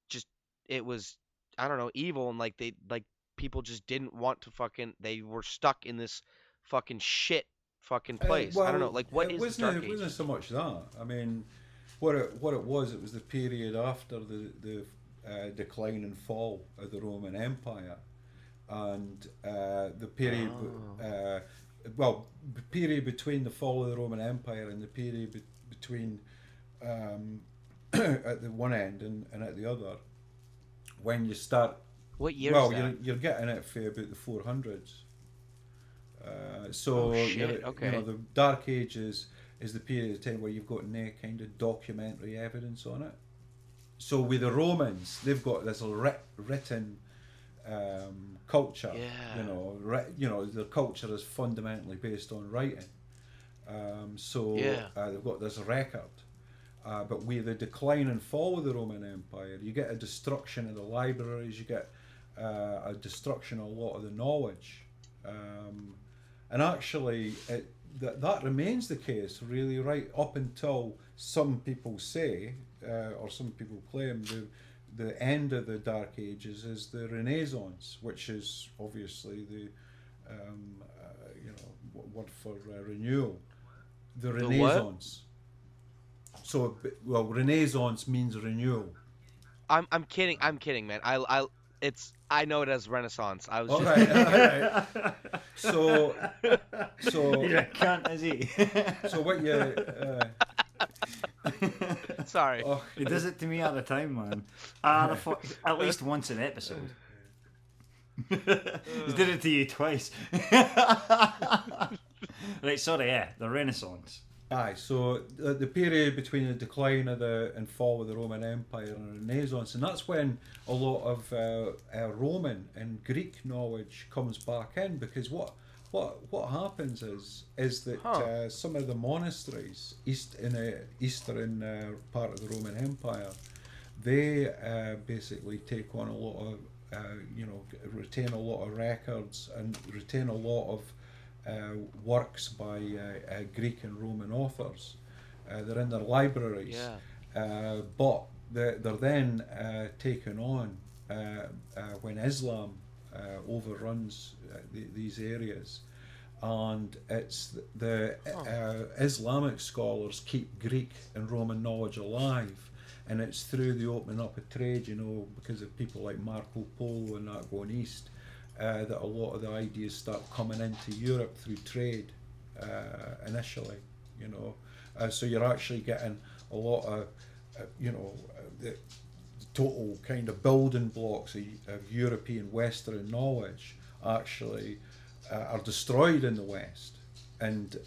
just it was I don't know evil and like they like people just didn't want to fucking they were stuck in this fucking shit fucking place. I don't know. well, Like what it is the Dark wasn't. It wasn't Ages? so much that. I mean, what it was. It was the period after the decline and fall of the Roman Empire, and the period. The period between the fall of the Roman Empire and the period between at the one end and at the other, when you start. What year Well, is that? you're getting it for about the 400s. So Oh, shit, okay. the Dark Ages is the period of time where you've got no kind of documentary evidence on it. So with the Romans, they've got this written culture. Yeah. Their culture is fundamentally based on writing. They've got this record. But with the decline and fall of the Roman Empire, you get a destruction of the libraries. You get a destruction of a lot of the knowledge. And actually, that remains the case, really, right up until some people say, or some people claim, the end of the Dark Ages is the Renaissance, which is obviously the word for renewal. The what? Renaissance. So, well, Renaissance means renewal. I'm kidding, man. I know it as Renaissance. I was All just right, all right. So, You can't, is he? so what you? sorry. Oh, He does it to me all the time, man. At least once an episode. He did it to you twice. Right, sorry, yeah, the Renaissance. aye. So the period between the decline of and fall of the Roman Empire and the Renaissance, and that's when a lot of Roman and Greek knowledge comes back in, because what happens is that some of the monasteries in the eastern part of the Roman Empire, they basically take on a lot of retain a lot of records and retain a lot of works by Greek and Roman authors. They're in their libraries, but they're then taken on when Islam overruns these areas, and it's the Islamic scholars keep Greek and Roman knowledge alive, and it's through the opening up of trade, because of people like Marco Polo and that going east, that a lot of the ideas start coming into Europe through trade initially, so you're actually getting a lot of the total kind of building blocks of European Western knowledge actually are destroyed in the West and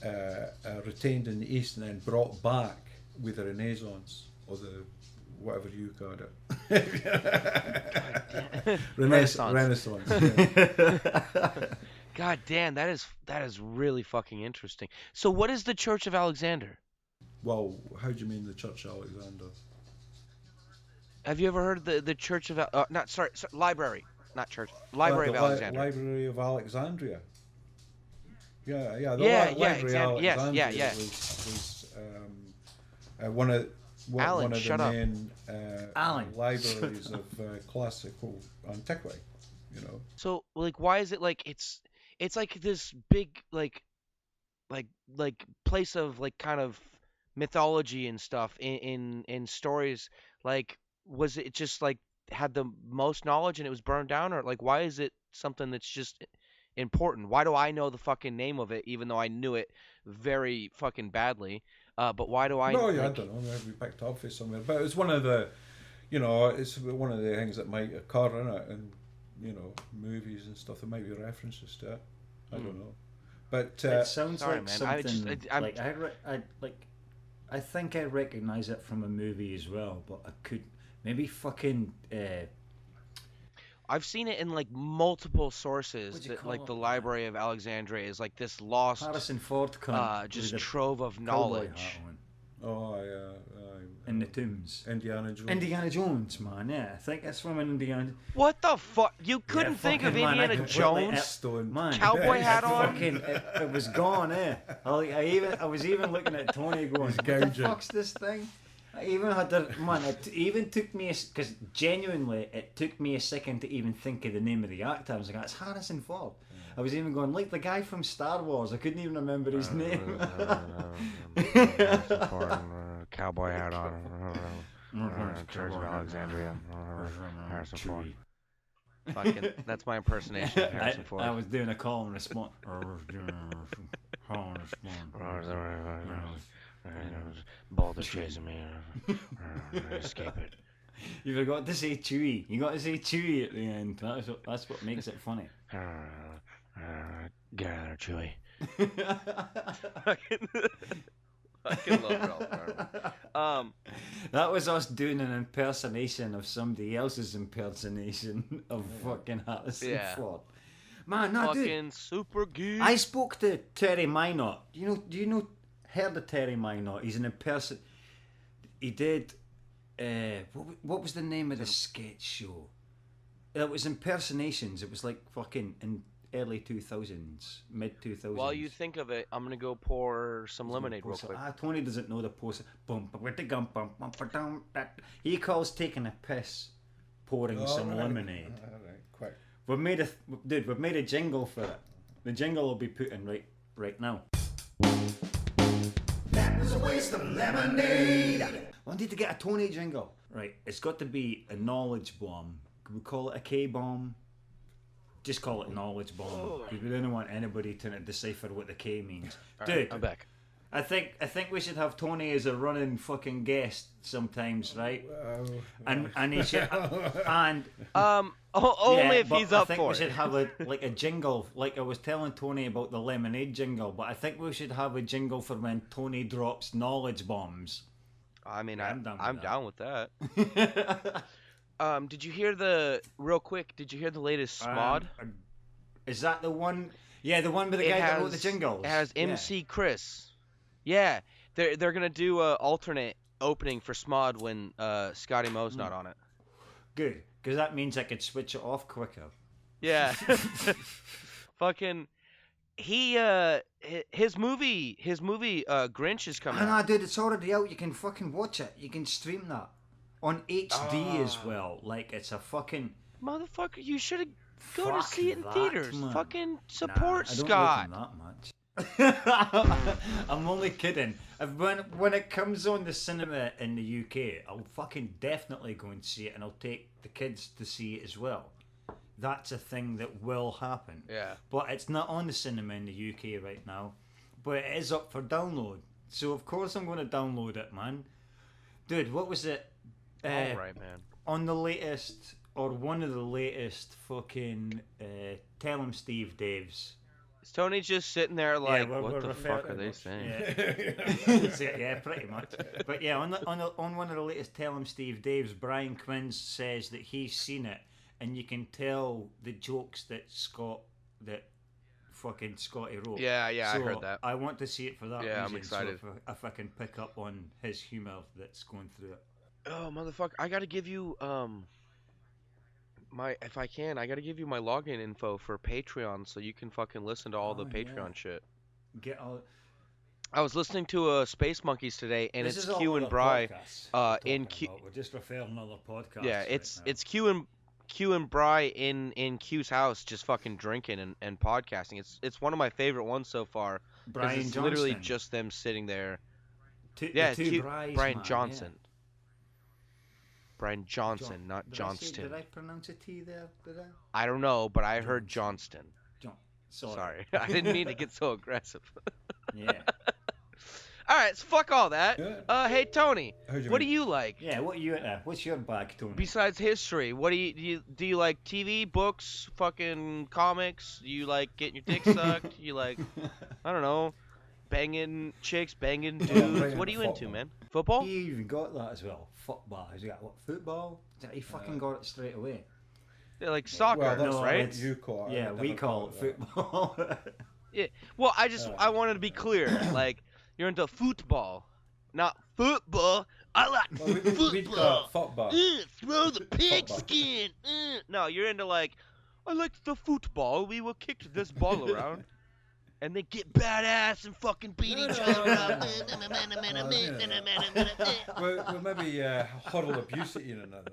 retained in the East and then brought back with the Renaissance, or the whatever you got it. Renaissance. Yeah. God damn, that is really fucking interesting. So what is the Church of Alexander? Well, how do you mean the Church of Alexander? Have you ever heard the Church of library, not church, Library of Alexander? Library of Alexandria. Yeah. Exactly. Yes. Was one of the main libraries of classical antiquity. So like, why is it like it's like this big like place of like kind of mythology and stuff in stories? Like, was it just like had the most knowledge and it was burned down, or like why is it something that's just important? Why do I know the fucking name of it even though I knew it very fucking badly? But why do I Well, yeah, I like? don't know. Maybe we picked up for somewhere, but it's one of the, it's one of the things that might occur in it, and movies and stuff. There might be references to it. I don't know, but It sounds Sorry, like man. something I'm- like I think I recognize it from a movie as well, but I could maybe fucking I've seen it in like multiple sources What'd you that call like it, the man? Library of Alexandria is like this lost Harrison Ford cunt just with a trove of cowboy knowledge. hat on oh in the tombs. Indiana Jones. Indiana Jones, man. Yeah, I think that's from an Indiana. What the fuck? You couldn't think of fucking man, I Indiana completely Jones? Stone. Man, Cowboy hat it on? fucking, it was gone, eh? I was even looking at Tony going, what the gouging. fuck's this thing? I even had to, man, it even took me, because genuinely, it took me a second to even think of the name of the actor. I was like, it's Harrison Ford. I was even going, like the guy from Star Wars, I couldn't even remember his name. Cowboy hat on. Church of Alexandria. Harrison Ford. Fucking, that's my impersonation of Harrison Ford. I was doing a call and response. Boulder chasing me. Escape it. You forgot to say Chewie. You got to say Chewie at the end. That's what makes it funny. Get out of there, Chewie. Fucking love it all. That was us doing an impersonation of somebody else's impersonation of fucking Harrison Ford. Man, no, Fucking dude. super geek. I spoke to Terry Minot. Do you know? Heard of Terry Minot? He's an imperson. He did. What was the name of the sketch show? It was impersonations. It was like fucking in early 2000s, mid 2000s. While you think of it, I'm gonna go pour some lemonade real quick. Tony doesn't know the post. He calls taking a piss, pouring some lemonade. All right, quick. We've made a jingle for it. The jingle will be put in right now. That was a waste of lemonade. I need to get a Tony jingle. Right, it's got to be a knowledge bomb. Can we call it a K-bomb? Just call it knowledge bomb. Because we don't want anybody to decipher what the K means. Dude, I'm back. I think we should have Tony as a running fucking guest sometimes, right? And he should and Only if but he's up I think for we it. should have a jingle, like I was telling Tony about the lemonade jingle, but I think we should have a jingle for when Tony drops knowledge bombs. I mean, Yeah, I'm I'm down with that. Did you hear real quick? Did you hear the latest Smod? Is that the one? Yeah, the one with the guy that wrote the jingles. It has MC Chris. Yeah, they're gonna do a alternate opening for Smod when Scotty Moe's not on it. Good, because that means I could switch it off quicker. Yeah. Fucking his movie Grinch is coming out. Dude, it's already out. You can fucking watch it. You can stream that on HD as well. Like it's a fucking Motherfucker, you should have go to Fuck see it in that, theaters. man. Fucking support I don't Scott. like him that much. I'm only kidding. When it comes on the cinema in the UK, I'll fucking definitely go and see it, and I'll take the kids to see it as well. That's a thing that will happen. Yeah. But it's not on the cinema in the UK right now. But it is up for download. So of course I'm going to download it, man. Dude, what was it? All right, man. On the latest, or one of the latest fucking Tell 'em Steve Daves. Is Tony just sitting there like, we're what the referring fuck are to they it. saying? Yeah, pretty much. But yeah, on one of the latest Tell 'em Steve Daves, Brian Quinn says that he's seen it, and you can tell the jokes that fucking Scotty wrote. Yeah, I So heard that. I want to see it for that Yeah, reason. I'm excited. So if I can pick up on his humour that's going through it. Oh, motherfucker, I gotta give you if I can, I gotta give you my login info for Patreon so you can fucking listen to all the Patreon shit. Get all. I was listening to Space Monkeys today, and This it's is all Q and other Bry. podcasts we're In talking Q. about. We're just referring to other podcasts. Yeah, it's Q and Bry in Q's house, just fucking drinking and podcasting. It's one of my favorite ones so far. 'Cause Brian it's literally Johnston. just them sitting there. The Yeah, two Q, Bry's, Brian man, Johnson. Brian Johnson, not Johnston. Did I pronounce a T there? Did I? I don't know, but I heard Johnston. Sorry. I didn't mean to get so aggressive. Yeah. All right, so fuck all that. Yeah. Hey Tony, How'd you what do mean? you like Yeah. What's your bag, Tony? besides history? What do you like? TV, books, fucking comics? Do you like getting your dick sucked? You like, I don't know, banging chicks, banging dudes? right What are you into into, football. man? Football? He even got that as well. Football. Has he got what? Football? He fucking got it straight away. They're like soccer, Well, that's No, right? what you call it. I Yeah, never we call it that. football. Yeah. Well, I wanted to be clear. Like, you're into football, not football. I like Well, we'd call it football. Throw the Football. pigskin. No, you're into like, I like the football. We will kick this ball around, and they get badass and fucking beat each other up. we maybe hurl abuse at one another.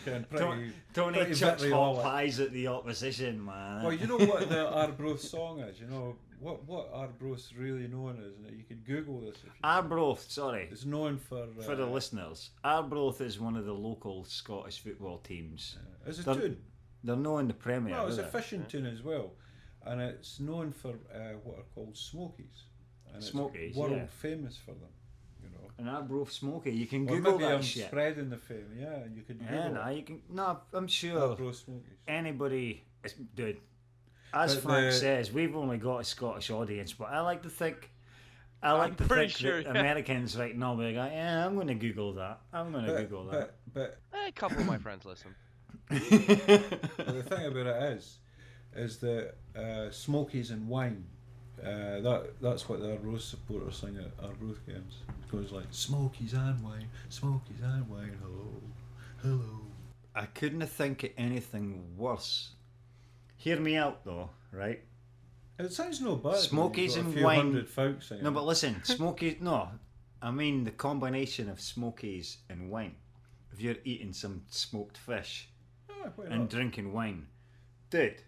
Tony pretty chucks hot vitriolic. pies at the opposition, man. Well, you know what the Arbroath song is? You know what Arbroath's really known as? And you could Google this. If you Arbroath, sorry. It's known for For the listeners, Arbroath is one of the local Scottish football teams. It's a They're- tune. They're known in the Premier. Well, it's a are they? fishing tune as well, and it's known for what are called smokies. And Smokies, it's world yeah. famous for them. You know. An Arbroath Smoky. You can Well, Google maybe that I'm shit. spreading the fame. Yeah, you could Google Yeah, nah, it. you can. No, I'm sure Arbroath smokies. anybody, dude. As But Frank the- says, we've only got a Scottish audience, but I like to think. I'm pretty sure, that yeah. Americans right now be like, yeah, I'm going to Google that. I'm going to Google that. But A couple of my friends listen. the thing about it is that smokies and wine. That's what the Arbroath supporters sing at Arbroath games. It goes like smokies and wine, hello, hello. I couldn't think of anything worse. Hear me out though, right? It sounds no bad. when you've Smokies got and a few wine- hundred folks singing. No, but listen, smokies. No, I mean the combination of smokies and wine. If you're eating some smoked fish why and not? drinking wine, dude,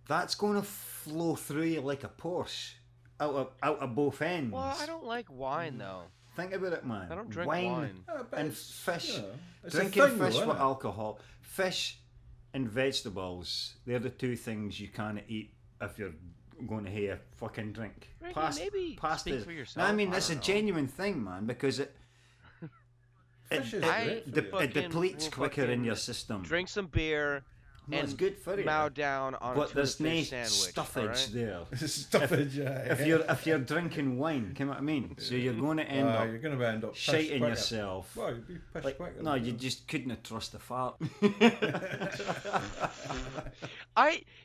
that's going to flow through you like a Porsche, out of both ends. Well, I don't like wine though. Think about it, man. I don't drink wine. But and it's, fish. you know, it's a Drinking thing, fish though, with innit? alcohol, fish and vegetables. They're the two things you can't eat if you're going to have a fucking drink. Frankie, maybe speak for yourself. No, I mean I that's a don't know. genuine thing, man, because it Fish is I- great for the you. fuck- it depletes will quicker in fucking your system. Drink some beer No, and it's good for you. mow down on a But tuna there's no fish sandwich. stuffage alright? there. Stuffage, yeah. If you're drinking wine, you know what I mean? So you're going to end up you're going to end up pissed shiting quicker. yourself. Well, you'd be pissed Like, quicker. no, than you that. just couldn't have trusted a fart.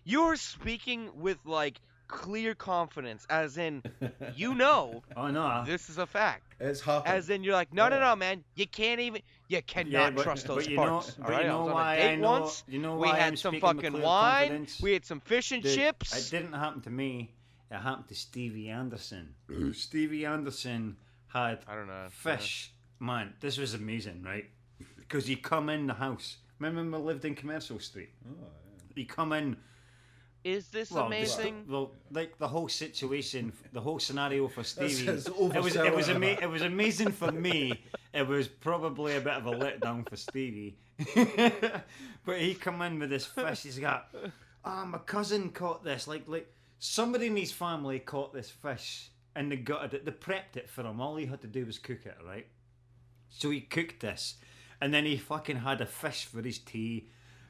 You're speaking with like clear confidence, as in, you know, Oh no. this is a fact. It's happened. As in, you're like, no, man, you cannot trust those you parts. know, all but right? you I know was on why a date I know. once. You know We why had I'm some speaking with fucking clear wine. confidence? We had some fish and Dude, chips. It didn't happen to me. It happened to Stevie Anderson. Stevie Anderson had I don't know. fish. Man, this was amazing, right? Because he come in the house. Remember when we lived in Commercial Street? Oh, yeah. He come in. Is this Well, amazing? like the whole situation, the whole scenario for Stevie. it's It was overselling. it was amazing for me. It was probably a bit of a letdown for Stevie. But he come in with this fish. He's got, my cousin caught this. Like somebody in his family caught this fish and they gutted it. They prepped it for him. All he had to do was cook it, right? So he cooked this, and then he fucking had a fish for his tea.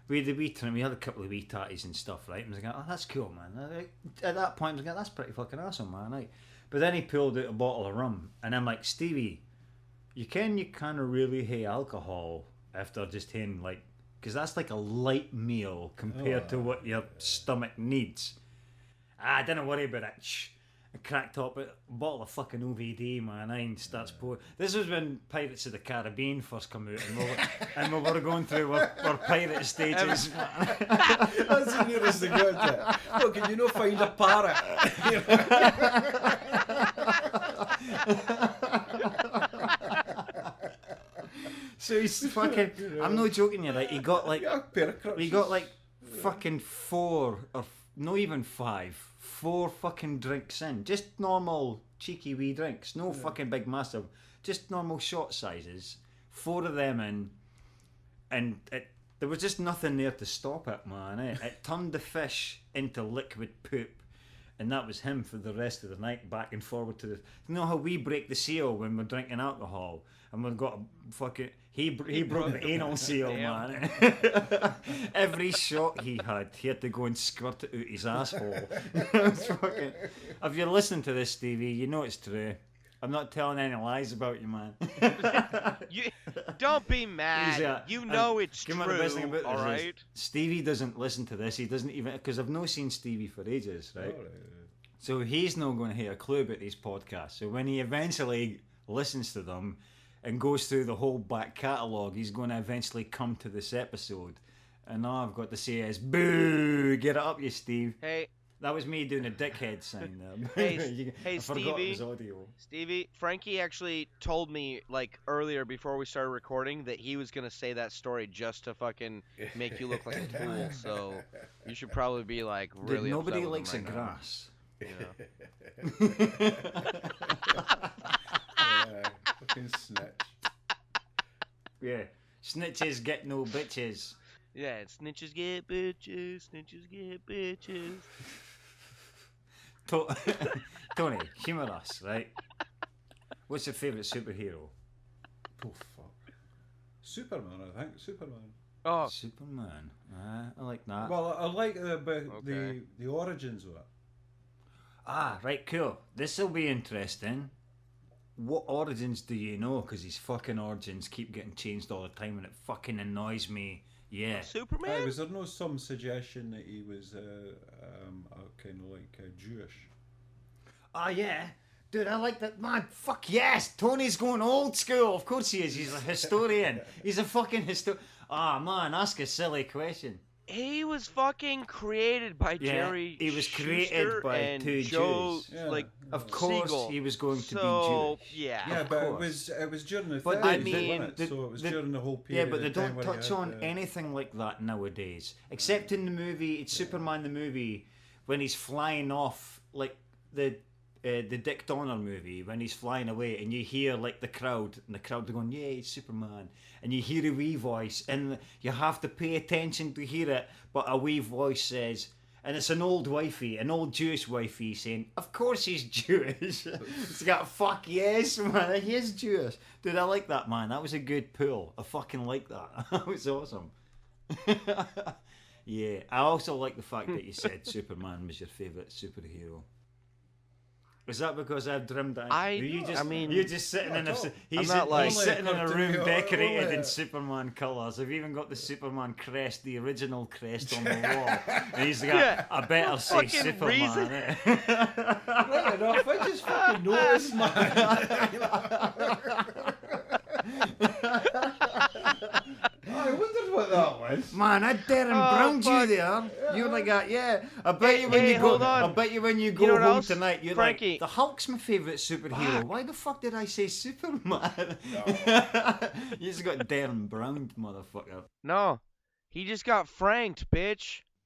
We had the wee trim. We had a couple of wee tatties and stuff, right? And I was like, oh, that's cool, man. At that point, I was like, that's pretty fucking awesome, man. Right? But then he pulled out a bottle of rum, and I'm like, Stevie, you can't really have alcohol after just having like, because that's like a light meal compared to what your stomach needs. Don't worry about it. Shh. I cracked up a bottle of fucking OVD, man. And starts pouring. This was when Pirates of the Caribbean first come out, and we were going through our pirate stages. That's the nearest thing out there. Oh, can you not find a parrot? So he's fucking. I'm not joking you, right? He got like. Yeah, a pair of crutches. We got like fucking 4 or not even 5, 4 fucking drinks in. Just normal cheeky wee drinks. No fucking big massive. Just normal shot sizes. 4 of them in, and there was just nothing there to stop it, man. It turned the fish into liquid poop, and that was him for the rest of the night, back and forward to the. You know how we break the seal when we're drinking alcohol, and we've got a fucking. He broke the anal seal, man. Every shot he had to go and squirt it out his asshole. It's fucking. If you're listening to this, Stevie, you know it's true. I'm not telling any lies about you, man. You don't be mad. You know it's true. The best thing about this all is right. Stevie doesn't listen to this. He doesn't even, because I've not seen Stevie for ages, right? So he's not going to hear a clue about these podcasts. So when he eventually listens to them and goes through the whole back catalogue, he's going to eventually come to this episode. And all I've got to say is, boo! Get it up, you Steve. Hey. That was me doing a dickhead sign there. Hey, I forgot it was audio. Stevie, Frankie actually told me, like, earlier before we started recording that he was going to say that story just to fucking make you look like a fool. So you should probably be, like, really Dude, upset nobody with likes a him right grass. Fucking snitch. Yeah. Snitches get no bitches. Yeah, snitches get bitches, snitches get bitches. Tony, humour us, right? What's your favourite superhero? Oh fuck. Superman, I think. Superman. Oh, Superman. I like that. Well, I like the origins of it. Ah, right, cool. This will be interesting. What origins do you know? Because his fucking origins keep getting changed all the time, and it fucking annoys me. Yeah. Superman? Was there no some suggestion that he was kind of like Jewish? Ah, yeah. Dude, I like that. Man, fuck yes. Tony's going old school. Of course he is. He's a historian. He's a fucking historian. Ah, man, ask a silly question. He was fucking created by Jerry he was Schuster created by and 2 Joe, Jews. Yeah. like, Of course Siegel. he was going to be So, Jewish. yeah. Yeah, Of but course. it was during the But 30s, I mean, wasn't it? So it was during the whole Yeah, period. but they of time don't where you touch had on the- anything like that nowadays. Except in the movie, it's Superman the movie, when he's flying off, like the Dick Donner movie, when he's flying away, and you hear like the crowd, and the crowd are going, "Yay, it's Superman!" And you hear a wee voice, and you have to pay attention to hear it, but a wee voice says, and it's an old wifey, an old Jewish wifey saying, "Of course he's Jewish." It's got fuck yes, man, he is Jewish. Dude, I like that, man. That was a good pull. I fucking like that. That was awesome. Yeah, I also like the fact that you said Superman was your favourite superhero. Is that because I've drummed it? You're just sitting in a. He's sitting in a room decorated in Superman colours. I've even got the Superman crest, the original crest on the wall. And he's got, I better say Superman. Right enough, I just fucking noticed, I wondered what that was. Man, I Darren Browned you there. You're like, yeah. I bet you when you go. I bet you when you go know what home else? tonight, you're Frankie. like, the Hulk's my favourite superhero. Why the fuck did I say Superman? You just got Darren Browned, motherfucker. No, he just got franked, bitch.